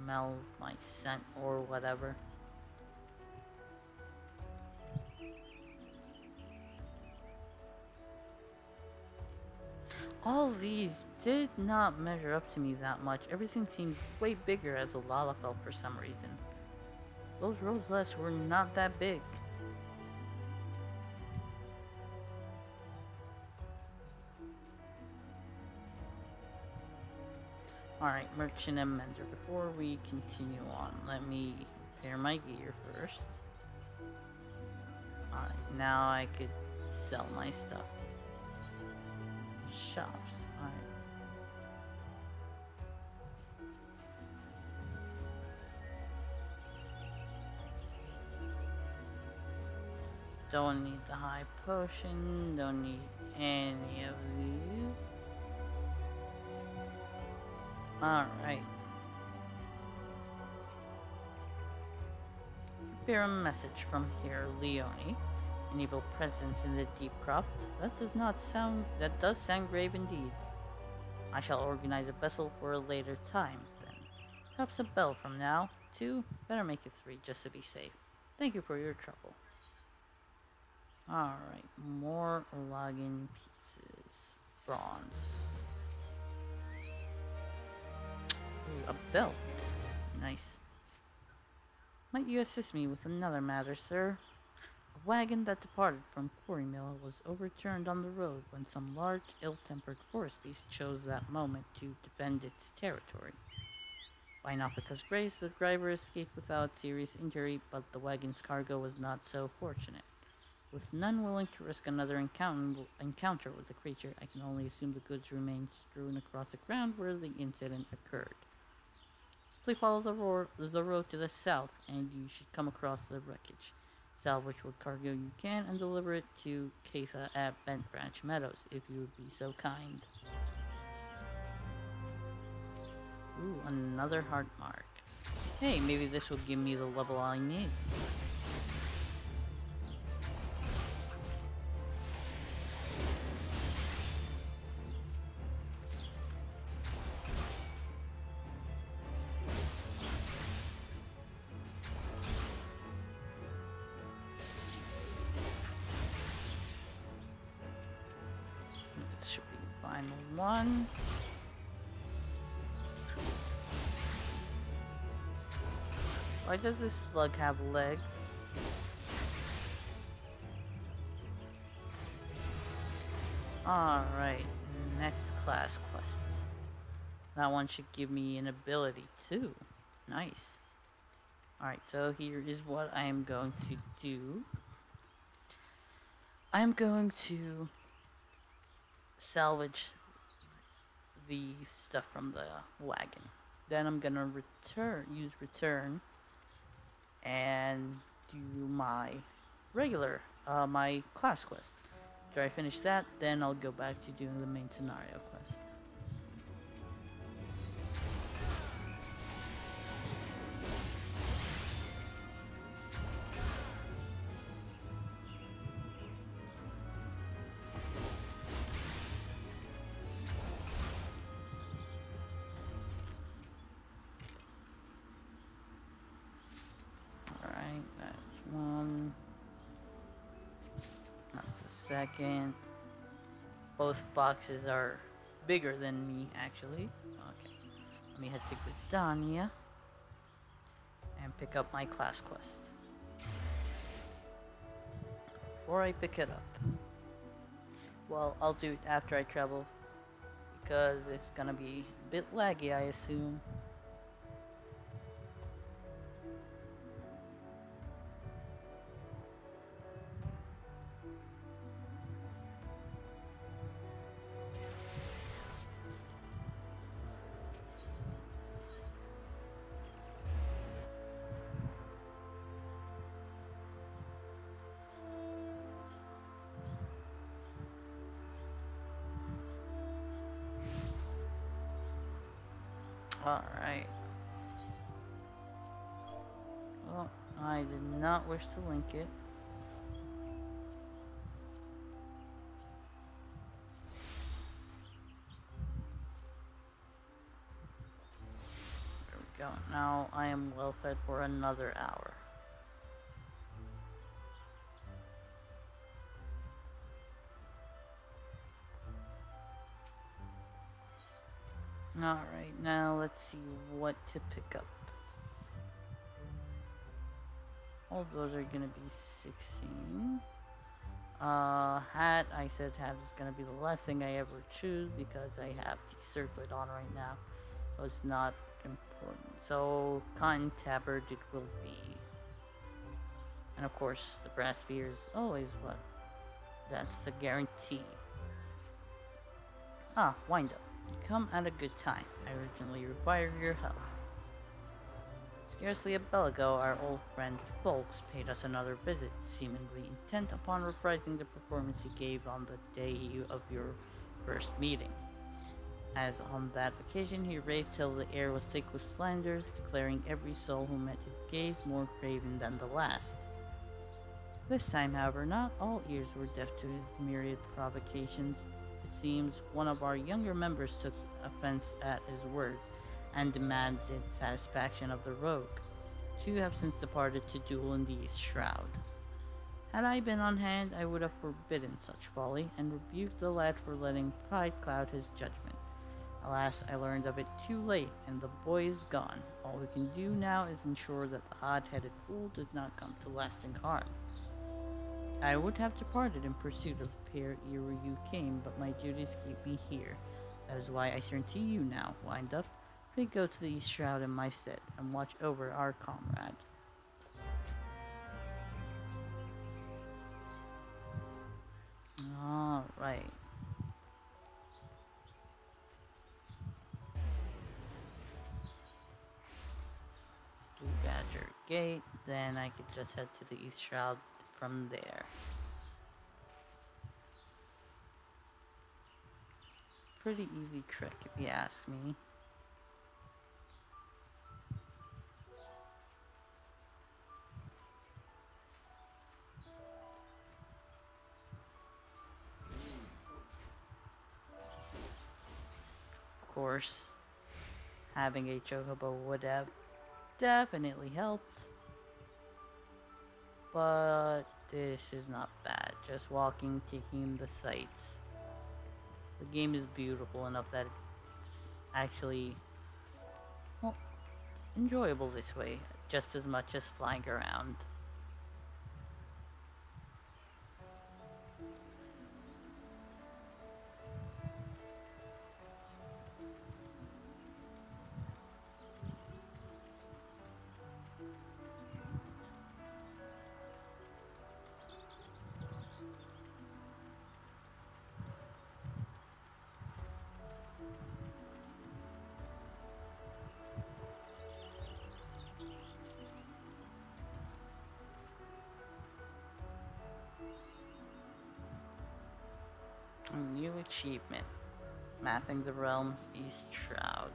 smell my scent or whatever. All these did not measure up to me that much. Everything seemed way bigger as a Lalafell for some reason. Those roselets were not that big. Alright, Merchant and Mender, before we continue on, let me repair my gear first. Alright, now I could sell my stuff. Shops, alright. Don't need the high potion, don't need any of these. Alright. Bear a message from here, Leone. An evil presence in the Deepcroft. That does sound grave indeed. I shall organize a vessel for a later time, then. Perhaps a bell from now. 2, better make it 3, just to be safe. Thank you for your trouble. Alright, more login pieces. Bronze. Ooh, a belt. Nice. Might you assist me with another matter, sir? A wagon that departed from Quarrymill was overturned on the road when some large, ill-tempered forest beast chose that moment to defend its territory. By Nafika's grace, the driver escaped without serious injury, but the wagon's cargo was not so fortunate. With none willing to risk another encounter with the creature, I can only assume the goods remain strewn across the ground where the incident occurred. Simply follow the road to the south, and you should come across the wreckage. Salvage what cargo you can and deliver it to Katha at Bent Branch Meadows, if you would be so kind. Ooh, another heart mark. Hey, maybe this will give me the level I need. This should be the final one. Why does this slug have legs? Alright, next class quest. That one should give me an ability too. Nice. Alright, so here is what I am going to do. I'm going to salvage the stuff from the wagon. Then I'm gonna use return and do my regular, my class quest. After I finish that, then I'll go back to doing the main scenario quest. Alright, that's one. That's the second. Both boxes are bigger than me, actually. Okay. Let me head to Gridania and pick up my class quest. Before I pick it up. Well, I'll do it after I travel, because it's gonna be a bit laggy, I assume. Alright. Well, I did not wish to link it. There we go. Now I am well fed for another hour. Alright, now let's see what to pick up. All those are gonna be 16. Hat, I said hat is gonna be the last thing I ever choose because I have the circlet on right now. So it's not important. So, cotton tabard it will be. And of course, the brass sphere is always what? That's the guarantee. Ah, wind up. Come at a good time. I urgently require your help. Scarcely a bell ago, our old friend Folks paid us another visit, seemingly intent upon reprising the performance he gave on the day of your first meeting. As on that occasion, he raved till the air was thick with slanders, declaring every soul who met his gaze more craven than the last. This time, however, not all ears were deaf to his myriad provocations. It seems one of our younger members took offense at his words and demanded satisfaction of the rogue. Two have since departed to duel in the East Shroud. Had I been on hand, I would have forbidden such folly and rebuked the lad for letting pride cloud his judgment. Alas, I learned of it too late, and the boy is gone. All we can do now is ensure that the hot-headed fool does not come to lasting harm. I would have departed in pursuit of the pair ere you came, but my duties keep me here. That is why I turn to you now, Wind Up. Pray go to the East Shroud in my stead, and watch over our comrade. gate, then I could just head to the East Shroud from there. Pretty easy trick if you ask me. Of course, having a chocobo would have definitely helped. But this is not bad. Just walking, taking the sights. The game is beautiful enough that it's actually, well, enjoyable this way, just as much as flying around. A new achievement. Mapping the realm, East Shroud.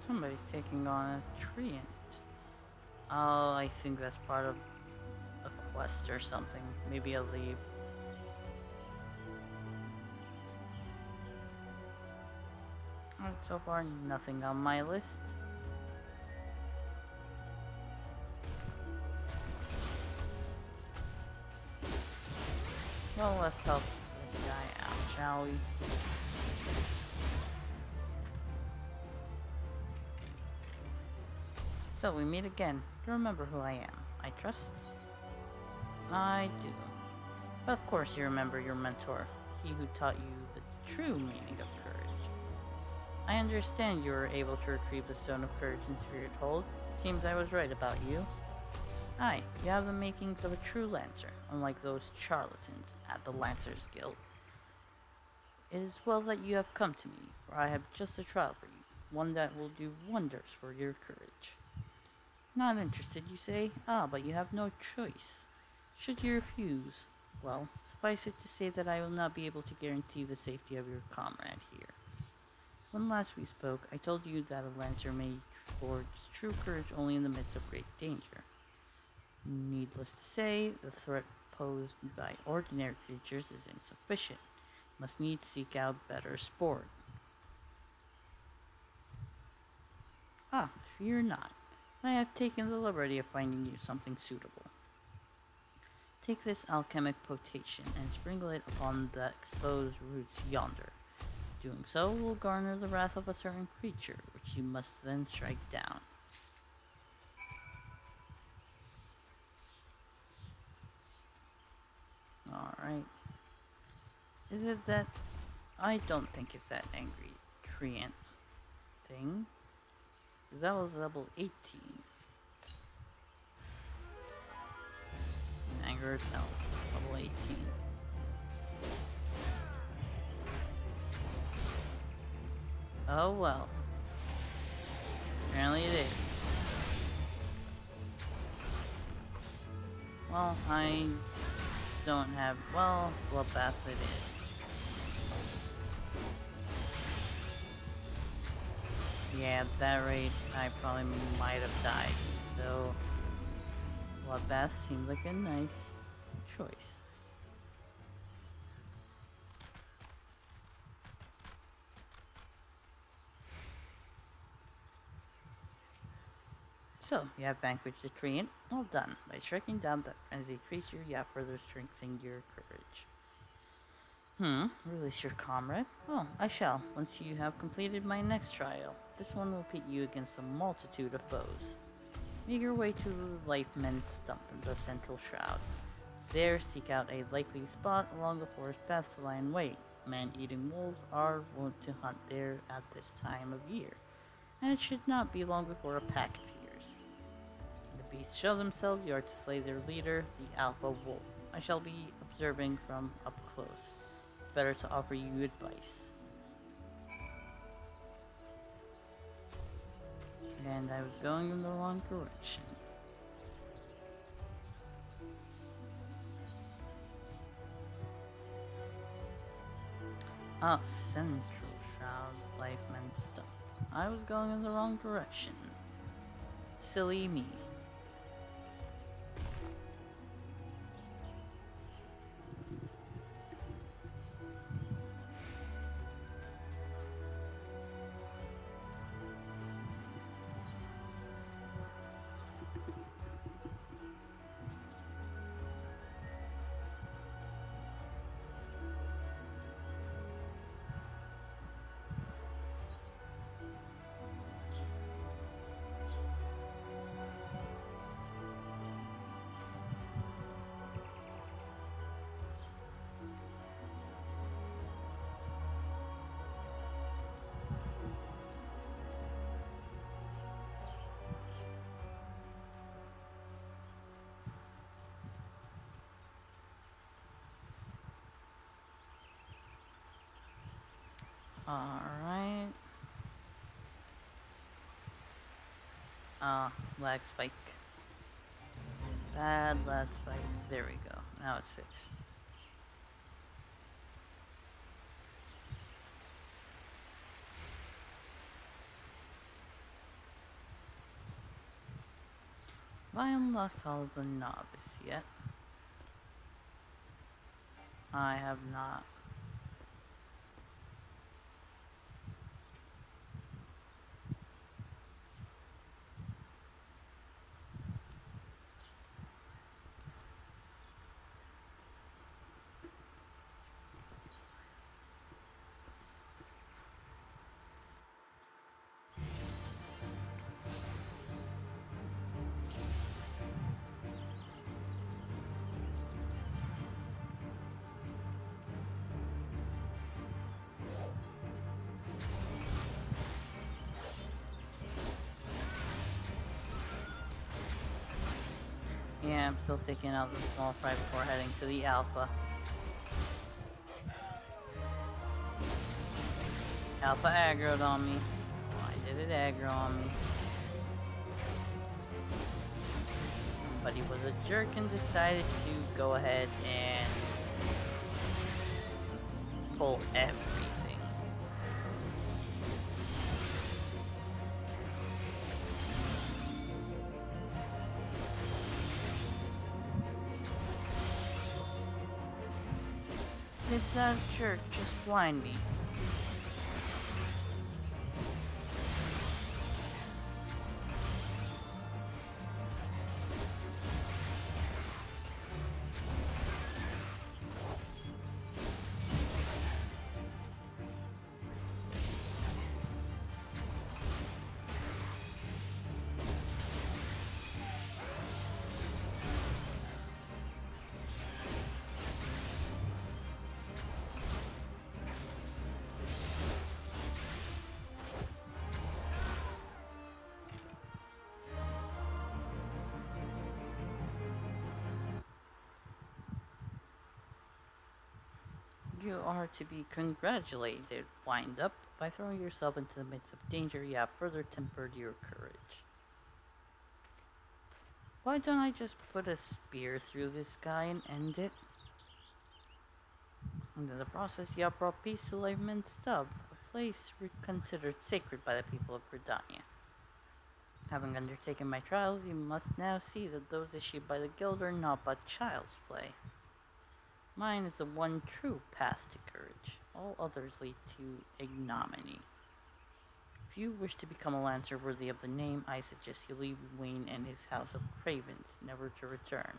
Somebody's taking on a treant. Oh, I think that's part of a quest or something. Maybe I'll leave. Alright, so far nothing on my list. Well, let's help this guy out, shall we? So we meet again. Do you remember who I am? I trust? I do. But of course you remember your mentor, he who taught you the true meaning of courage. I understand you were able to retrieve the Stone of Courage in Spirit Hold. It seems I was right about you. Aye, you have the makings of a true Lancer, unlike those charlatans at the Lancers Guild. It is well that you have come to me, for I have just a trial for you, one that will do wonders for your courage. Not interested, you say? Ah, but you have no choice. Should you refuse, well, suffice it to say that I will not be able to guarantee the safety of your comrade here. When last we spoke, I told you that a Lancer may forge true courage only in the midst of great danger. Needless to say, the threat posed by ordinary creatures is insufficient. You must needs seek out better sport. Ah, fear not. I have taken the liberty of finding you something suitable. Take this alchemic potation and sprinkle it upon the exposed roots yonder. Doing so will garner the wrath of a certain creature, which you must then strike down. Alright. Is it that... I don't think it's that angry treant thing. That was level 18. Anger itself, level 18. Oh well. Apparently it is. Well, I don't have... well, Bloodbath it is. Yeah, at that rate, I probably might have died. So, Bloodbath seems like a nice choice. So, you have vanquished the treant. Well done. By striking down that frenzied creature, you have further strengthened your courage. Release your comrade? Oh, I shall, once you have completed my next trial. This one will pit you against a multitude of foes. Make your way to the Lifemen's Stump in the Central Shroud. There, seek out a likely spot along the forest path to lie in wait. Man-eating wolves are wont to hunt there at this time of year, and it should not be long before a pack appears. beasts show themselves, you are to slay their leader, the Alpha Wolf. I shall be observing from up close. Better to offer you advice. And I was going in the wrong direction. Oh, Central Shroud, Lifeman stuff. I was going in the wrong direction. Silly me. Alright. Lag spike. Bad lag spike. There we go. Now it's fixed. Have I unlocked all of the novice yet? I have not. Yeah, I'm still taking out the small fry before heading to the Alpha. Alpha aggroed on me. Why did it aggro on me? Somebody was a jerk and decided to go ahead and pull everything. Did that jerk just blind me? You are to be congratulated, wind up. By throwing yourself into the midst of danger, you have further tempered your courage. Why don't I just put a spear through this guy and end it? And in the process, you have brought peace to Lifeman Stub, a place considered sacred by the people of Gridania. Having undertaken my trials, you must now see that those issued by the guild are not but child's play. Mine is the one true path to courage. All others lead to ignominy. If you wish to become a lancer worthy of the name, I suggest you leave Wayne and his house of cravens, never to return.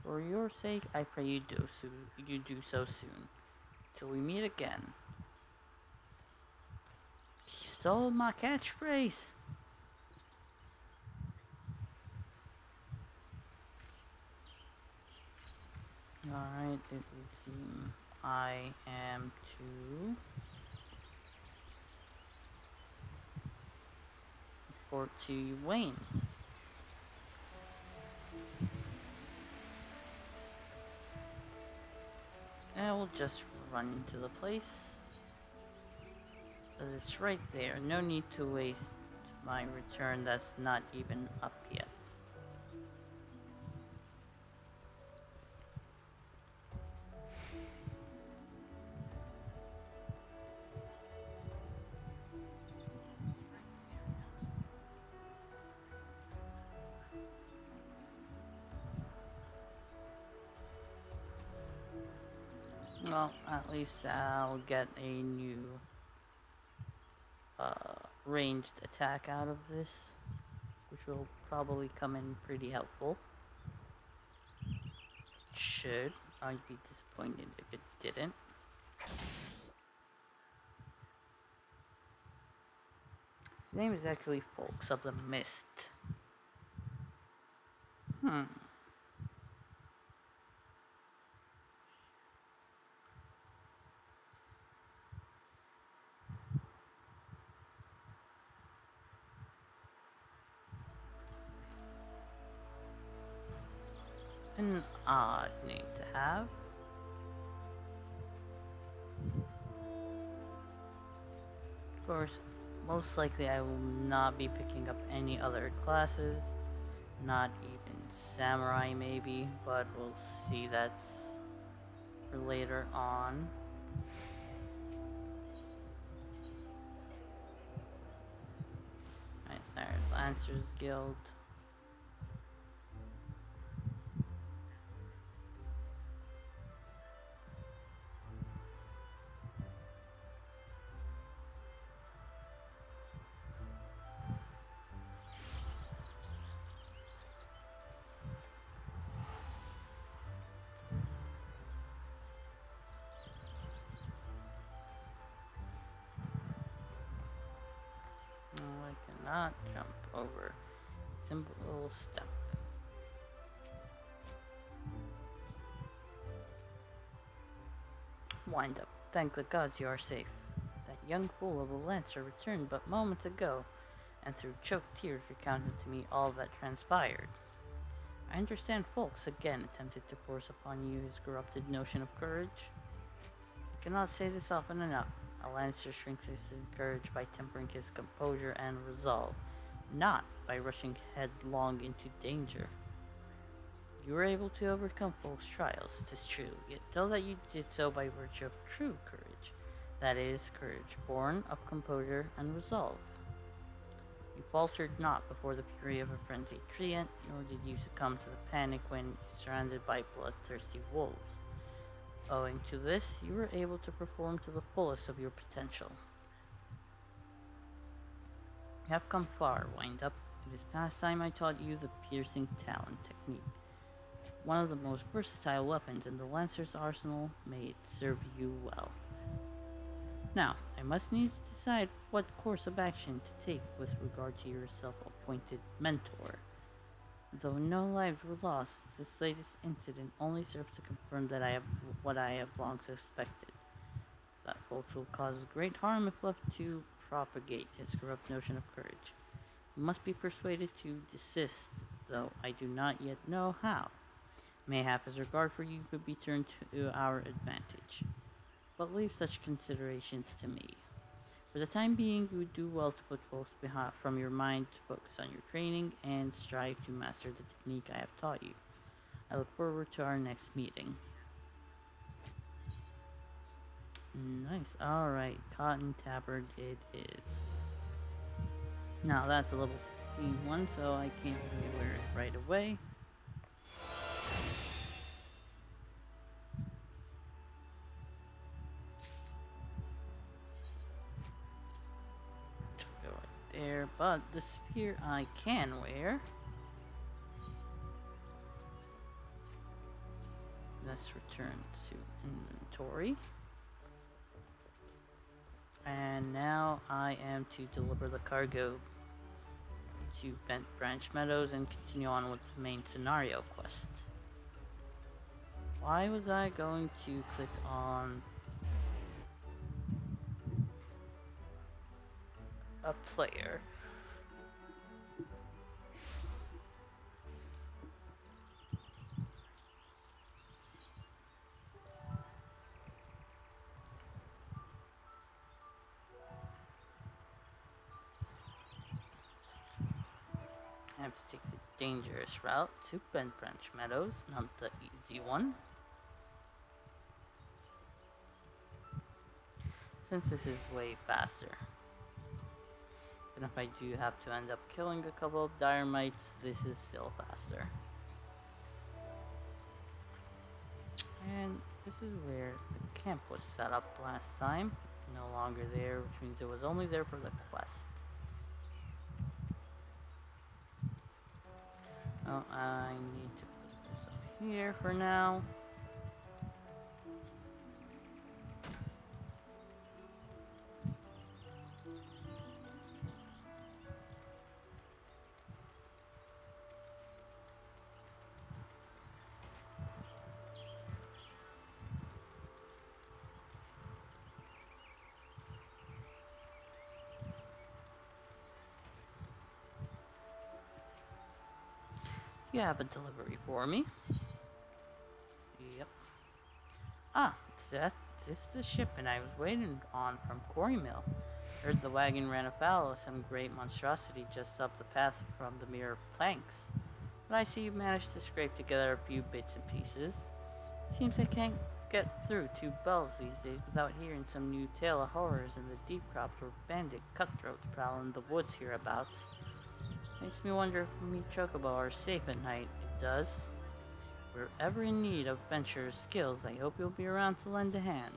For your sake, I pray you do so soon. Till we meet again. He stole my catchphrase. Alright, it would seem I am to teleport to Wayne. And we'll just run into the place. But it's right there. No need to waste my return that's not even up yet. Well, at least I'll get a new ranged attack out of this, which will probably come in pretty helpful. Should. I'd be disappointed if it didn't. His name is actually Folks of the Mist. An odd name to have. Of course, most likely I will not be picking up any other classes, not even samurai maybe, but we'll see. That's for later on. Nice, there's Lancers Guild. Not jump over. Simple little step. Wind up. Thank the gods you are safe. That young fool of a lancer returned but moments ago, and through choked tears recounted to me all that transpired. I understand Folks again attempted to force upon you his corrupted notion of courage. I cannot say this often enough. A lancer shrinks his courage by tempering his composure and resolve, not by rushing headlong into danger. You were able to overcome Folks' trials, 'tis true, yet know that you did so by virtue of true courage, that is, courage born of composure and resolve. You faltered not before the fury of a frenzied treant, nor did you succumb to the panic when surrounded by bloodthirsty wolves. Owing to this, you were able to perform to the fullest of your potential. You have come far, Wind Up. It is past time I taught you the piercing talon technique. One of the most versatile weapons in the Lancer's arsenal, may it serve you well. Now, I must needs decide what course of action to take with regard to your self-appointed mentor. Though no lives were lost, this latest incident only serves to confirm that what I have long suspected. That Folks will cause great harm if left to propagate his corrupt notion of courage. I must be persuaded to desist, though I do not yet know how. Mayhap his regard for you could be turned to our advantage. But leave such considerations to me. For the time being, you would do well to put Folks from your mind to focus on your training and strive to master the technique I have taught you. I look forward to our next meeting. Nice. Alright, Cotton Tabard it is. Now that's a level 16 one, so I can't really wear it right away. There, but the spear I can wear. Let's return to inventory. And now I am to deliver the cargo to Bent Branch Meadows and continue on with the main scenario quest. Why was I going to click on a player? I have to take the dangerous route to Bent Branch Meadows, not the easy one. Since this is way faster. And if I do have to end up killing a couple of dire mites, this is still faster. And this is where the camp was set up last time. No longer there, which means it was only there for the quest. Oh, I need to put this up here for now. You have a delivery for me. Yep. Ah, this is the shipment I was waiting on from Quarry Mill. Heard the wagon ran afoul of some great monstrosity just up the path from the mere planks. But I see you managed to scrape together a few bits and pieces. Seems I can't get through 2 bells these days without hearing some new tale of horrors in the deep crops or bandit cutthroats prowling the woods hereabouts. Makes me wonder if me Chocobo are safe at night. It does. If we're ever in need of adventurers' skills, I hope you'll be around to lend a hand.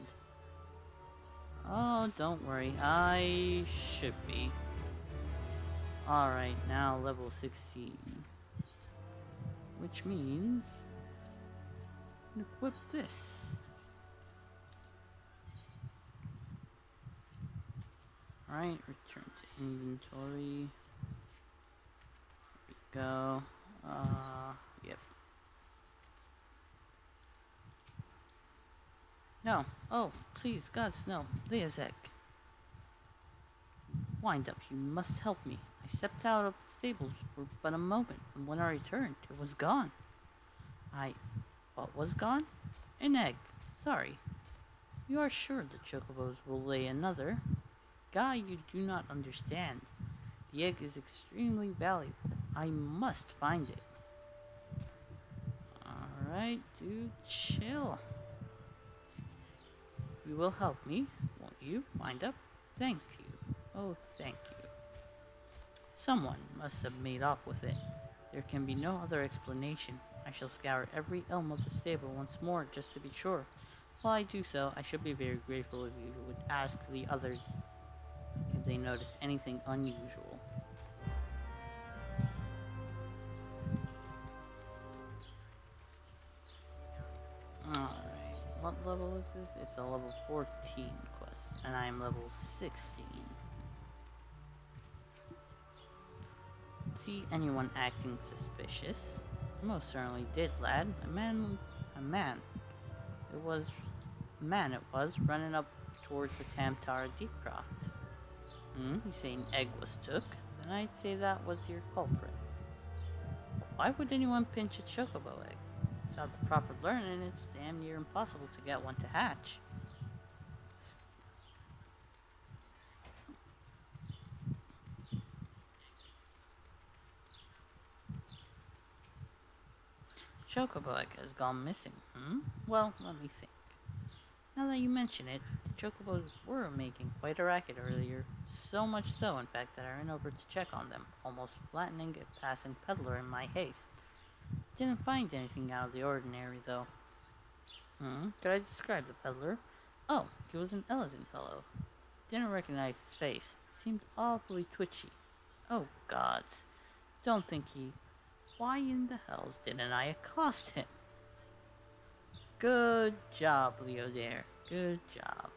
Oh, don't worry. I should be. Alright, now level 16. Which means... equip this. Alright, return to inventory. Go. Yep. No. Oh, please, gods, no. Leazek. Wind up, you must help me. I stepped out of the stables for but a moment, and when I returned, it was gone. What was gone? An egg. Sorry. You are sure the Chocobos will lay another? Guy, you do not understand. The egg is extremely valuable. I must find it. Alright, dude, chill. You will help me, won't you? Wind up? Thank you. Oh, thank you. Someone must have made off with it. There can be no other explanation. I shall scour every elm of the stable once more, just to be sure. While I do so, I should be very grateful if you would ask the others if they noticed anything unusual. Alright, what level is this? It's a level 14 quest, and I am level 16. See anyone acting suspicious? I most certainly did, lad. A man it was, running up towards the Tamtara Deepcroft. You say an egg was took? Then I'd say that was your culprit. Why would anyone pinch a chocobo egg? Without the proper learning, it's damn near impossible to get one to hatch. Chocobo egg has gone missing, Well, let me think. Now that you mention it, the Chocobos were making quite a racket earlier. So much so, in fact, that I ran over to check on them, almost flattening a passing peddler in my haste. Didn't find anything out of the ordinary, though. Could I describe the peddler? Oh, he was an Elezen fellow. Didn't recognize his face. Seemed awfully twitchy. Oh, gods. Don't think he... Why in the hells didn't I accost him? Good job, Leodare. Good job.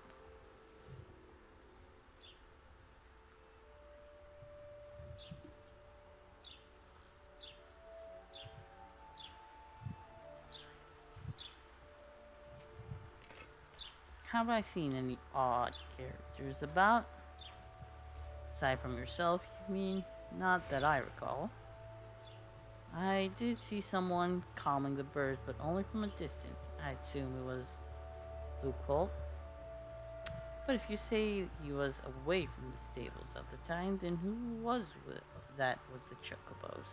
Have I seen any odd characters about? Aside from yourself, you mean? Not that I recall. I did see someone calming the birds, but only from a distance. I assume it was Loophole. But if you say he was away from the stables at the time, then who was with the Chocobos?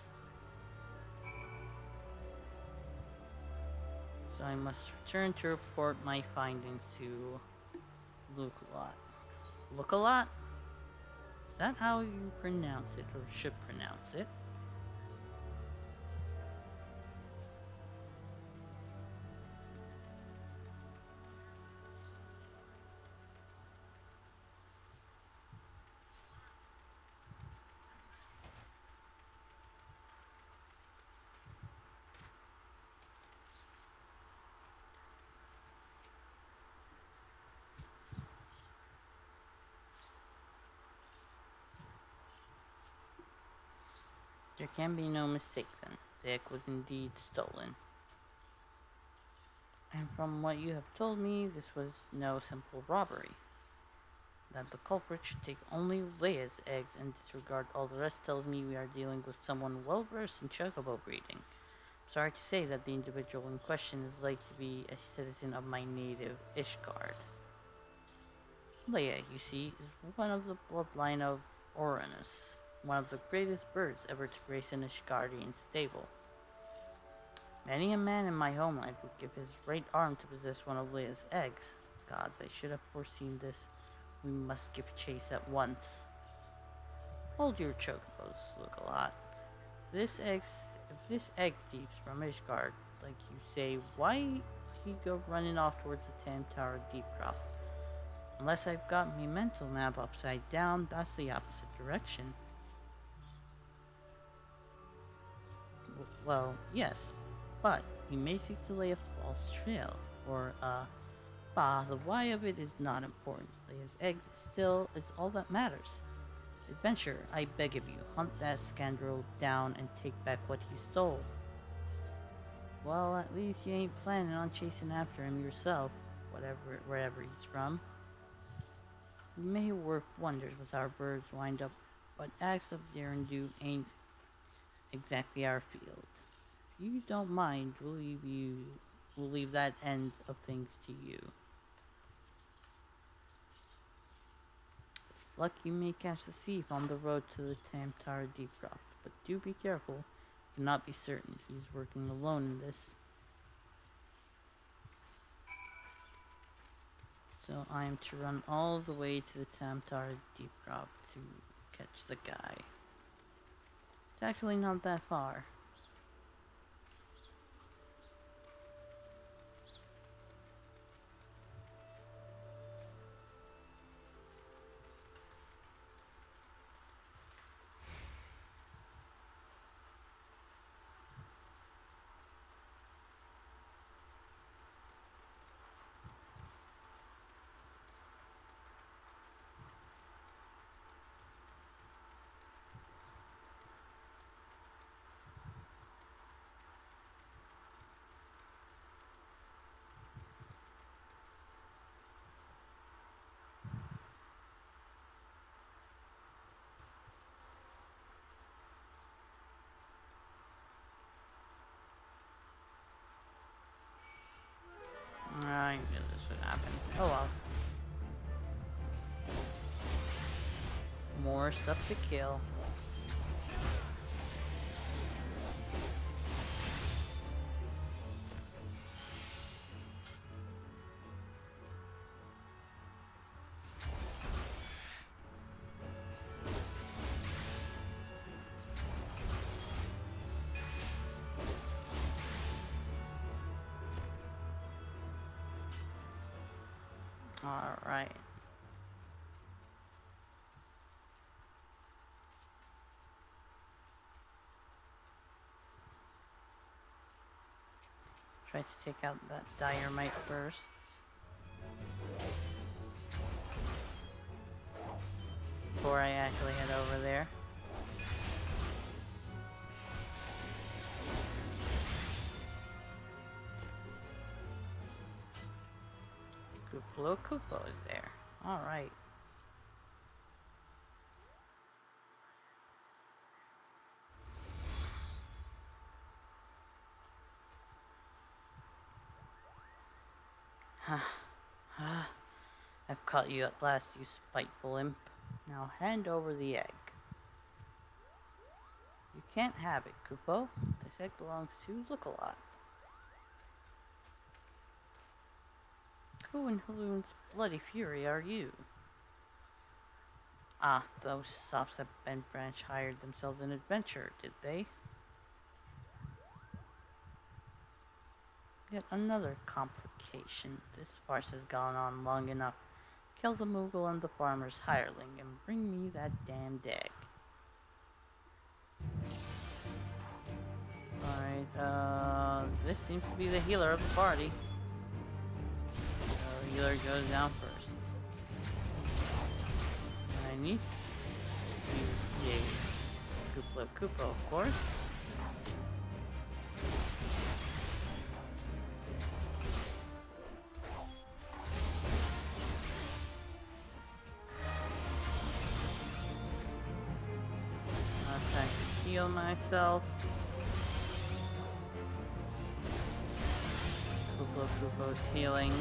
So I must return to report my findings to Lookalot. Lookalot? Is that how you pronounce it, or should pronounce it? There can be no mistake then. The egg was indeed stolen. And from what you have told me, this was no simple robbery. That the culprit should take only Leia's eggs and disregard all the rest tells me we are dealing with someone well versed in chocobo breeding. Sorry to say that the individual in question is like to be a citizen of my native Ishgard. Leia, you see, is one of the bloodline of Oranus, one of the greatest birds ever to grace an Ishgardian stable. Many a man in my homeland would give his right arm to possess one of Leia's eggs. Gods, I should have foreseen this. We must give chase at once. Hold your chocobos, Lookalot. If this egg thief's from Ishgard, like you say, why did he go running off towards the Tam Tower Deepcroft? Unless I've got me mental map upside down, that's the opposite direction. Well, yes, but he may seek to lay a false trail, or, the why of it is not important. Leia's eggs it's all that matters. Adventure, I beg of you, hunt that scoundrel down and take back what he stole. Well, at least you ain't planning on chasing after him yourself, wherever he's from. We may work wonders with our birds wind up, but acts of dare and do ain't exactly our field. If you don't mind, we'll leave that end of things to you. With luck you may catch the thief on the road to the Tam Tower Deepcroft, but do be careful. You cannot be certain he's working alone in this. So I am to run all the way to the Tam Tower Deepcroft to catch the guy. It's actually not that far. I knew this would happen. Oh well. More stuff to kill. Alright. Try to take out that Diorite first. Before I actually head over there. Kuplo Kupo is there. Alright. I've caught you at last, you spiteful imp. Now hand over the egg. You can't have it, Kupo. This egg belongs to Lookalot. Who in Haloon's bloody fury are you? Ah, those sops at Bent Branch hired themselves an adventurer, did they? Yet another complication. This farce has gone on long enough. Kill the Moogle and the farmer's hireling and bring me that damned egg. Alright, this seems to be the healer of the party. So the healer goes down first. I need to use the Koopa Koopa, of course. I'll try to heal myself. Koopa Koopa's healing.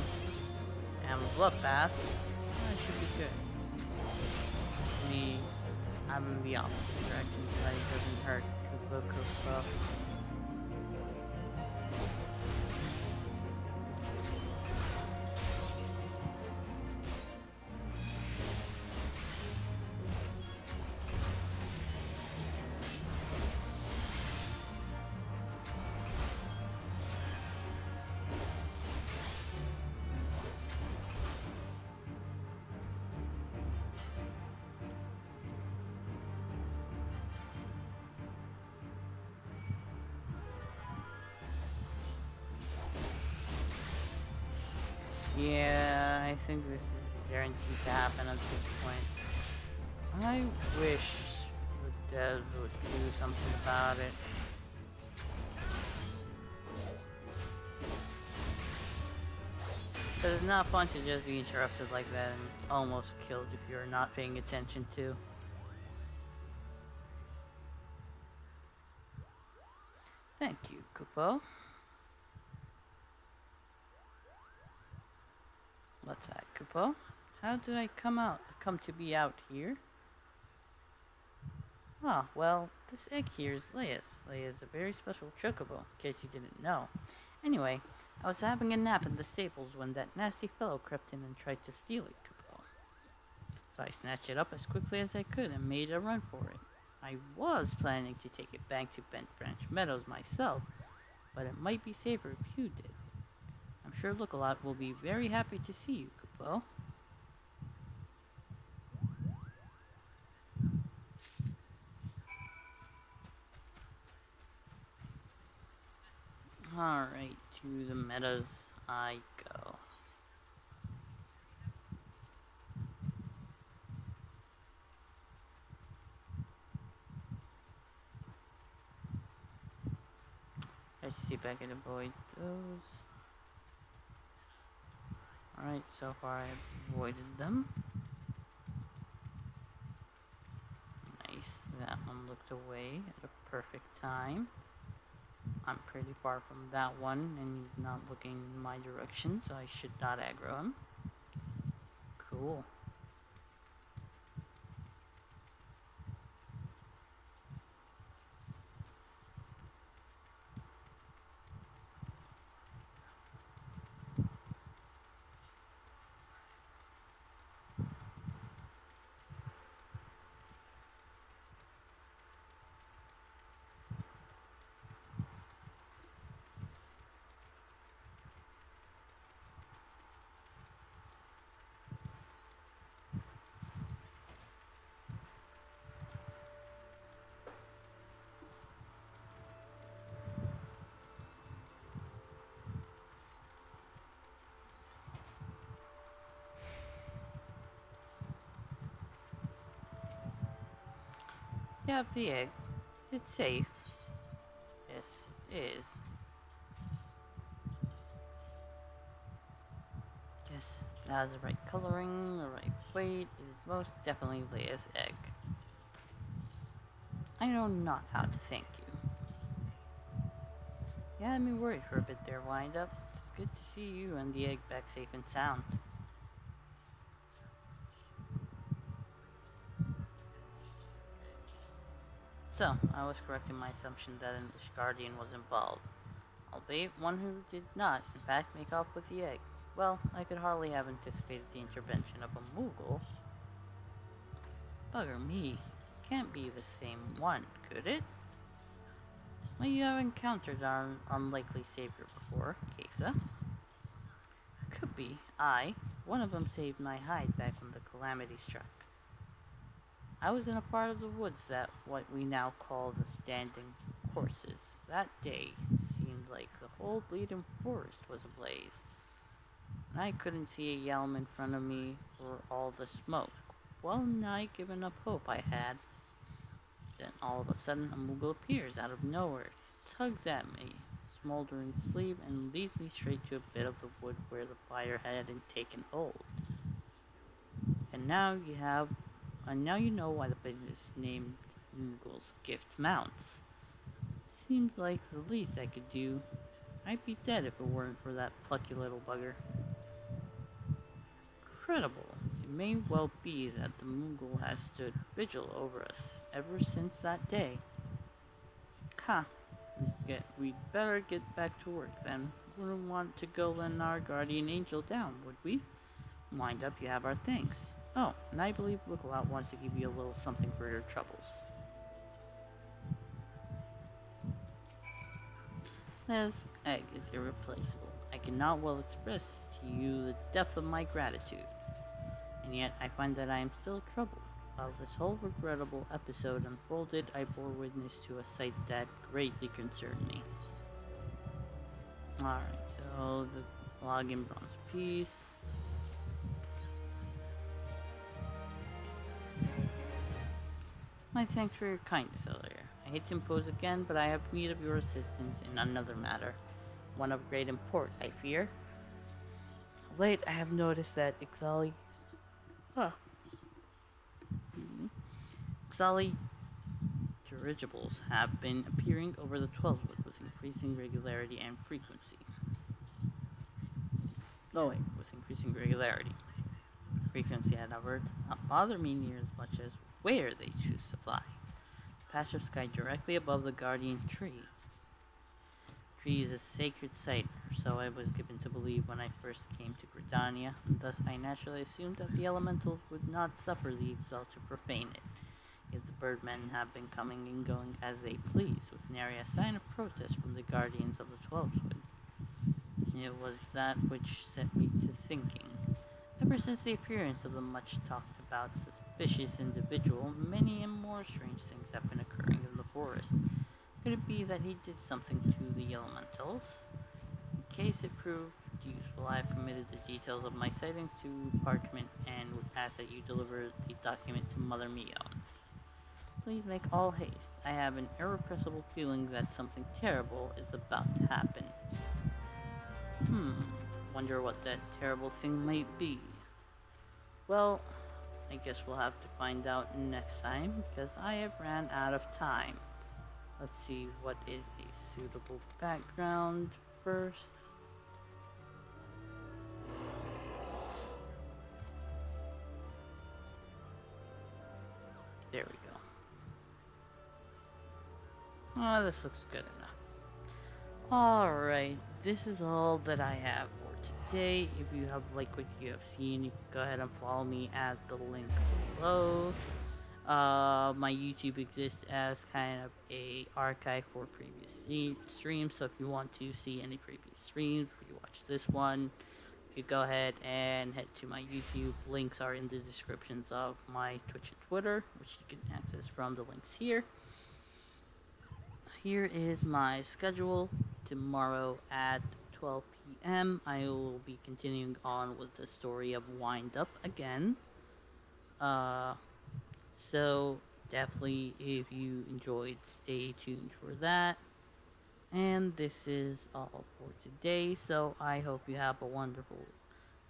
And Bloodbath. That should be good. I'm in the opposite direction so that it doesn't hurt Koopa Koopa. Yeah, I think this is guaranteed to happen at this point. I wish the devs would do something about it. Because it's not fun to just be interrupted like that and almost killed if you're not paying attention to. Thank you, Koopa. What's that, Koopa? How did I come to be out here? Ah, well, this egg here is Leia's. Leia is a very special chocobo, in case you didn't know. Anyway, I was having a nap in the stables when that nasty fellow crept in and tried to steal it, Koopa. So I snatched it up as quickly as I could and made a run for it. I was planning to take it back to Bent Branch Meadows myself, but it might be safer if you did. I'm sure Look-A-Lot will be very happy to see you, Koopa. Alright, to the meadows I go. Let's see if I can avoid those. Alright, so far I've avoided them. Nice, that one looked away at a perfect time. I'm pretty far from that one, and he's not looking in my direction, so I should not aggro him. Cool. You have the egg. Is it safe? Yes, it is. Yes, it has the right coloring, the right weight. It is most definitely Leia's egg. I know not how to thank you. You had me worried for a bit there, Wind-Up. It's good to see you and the egg back safe and sound. So, I was correct in my assumption that an Ishgardian was involved, albeit one who did not, in fact, make off with the egg. Well, I could hardly have anticipated the intervention of a Moogle. Bugger me. Can't be the same one, could it? Well, you have encountered our unlikely savior before, Keitha. Could be. One of them saved my hide back when the calamity struck. I was in a part of the woods that what we now call the Standing Horses. That day seemed like the whole bleeding forest was ablaze. And I couldn't see a yelm in front of me for all the smoke. Well nigh giving up hope I had. Then all of a sudden a Moogle appears out of nowhere, tugs at me, smoldering sleeve, and leads me straight to a bit of the wood where the fire hadn't taken hold. And now you know why the place is named Moogle's Gift Mounts. Seems like the least I could do. I'd be dead if it weren't for that plucky little bugger. Incredible. It may well be that the Moogle has stood vigil over us ever since that day. Ha! We'd better get back to work then. Wouldn't want to go letting our guardian angel down, would we? Wind up, you have our thanks. Oh, and I believe Lookout wants to give you a little something for your troubles. This egg is irreplaceable. I cannot well express to you the depth of my gratitude. And yet, I find that I am still troubled. While this whole regrettable episode unfolded, I bore witness to a sight that greatly concerned me. Alright, so the login bronze piece. My thanks for your kindness earlier. I hate to impose again, but I have need of your assistance in another matter. One of great import, I fear. Of late, I have noticed that Ixali dirigibles have been appearing over the Twelvewood with increasing regularity and frequency. With increasing regularity. Frequency, however, does not bother me near as much as where they choose to fly. Patch of sky directly above the guardian tree. The tree is a sacred site, or so I was given to believe when I first came to Gridania, and thus I naturally assumed that the elementals would not suffer the Exalt to profane it. Yet the birdmen have been coming and going as they please, with nary a sign of protest from the guardians of the Twelvewood. It was that which set me to thinking. Ever since the appearance of the much-talked-about suspicious individual, many and more strange things have been occurring in the forest. Could it be that he did something to the elementals? In case it proved useful, I have committed the details of my sightings to parchment and would ask that you deliver the document to Mother Mion. Please make all haste. I have an irrepressible feeling that something terrible is about to happen. Wonder what that terrible thing might be. Well, I guess we'll have to find out next time, because I have ran out of time. Let's see what is a suitable background first. There we go. Oh, this looks good enough. Alright, this is all that I have for today. If you have liked what you have seen, you can go ahead and follow me at the link below. My YouTube exists as kind of a archive for previous streams, so if you want to see any previous streams, or you watch this one, you could go ahead and head to my YouTube. Links are in the descriptions of my Twitch and Twitter, which you can access from the links here. Here is my schedule. Tomorrow at 12 p.m. I will be continuing on with the story of Wind Up again. So definitely, if you enjoyed, stay tuned for that. And this is all for today, so I hope you have a wonderful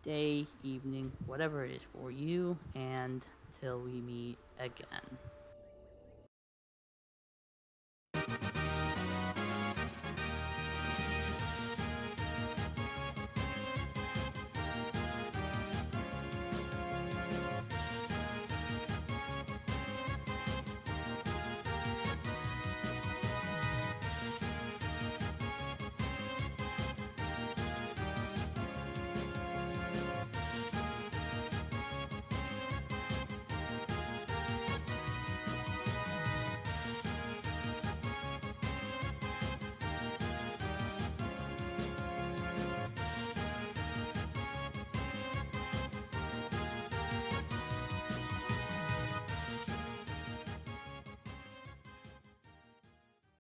day, evening, whatever it is for you, and till we meet again.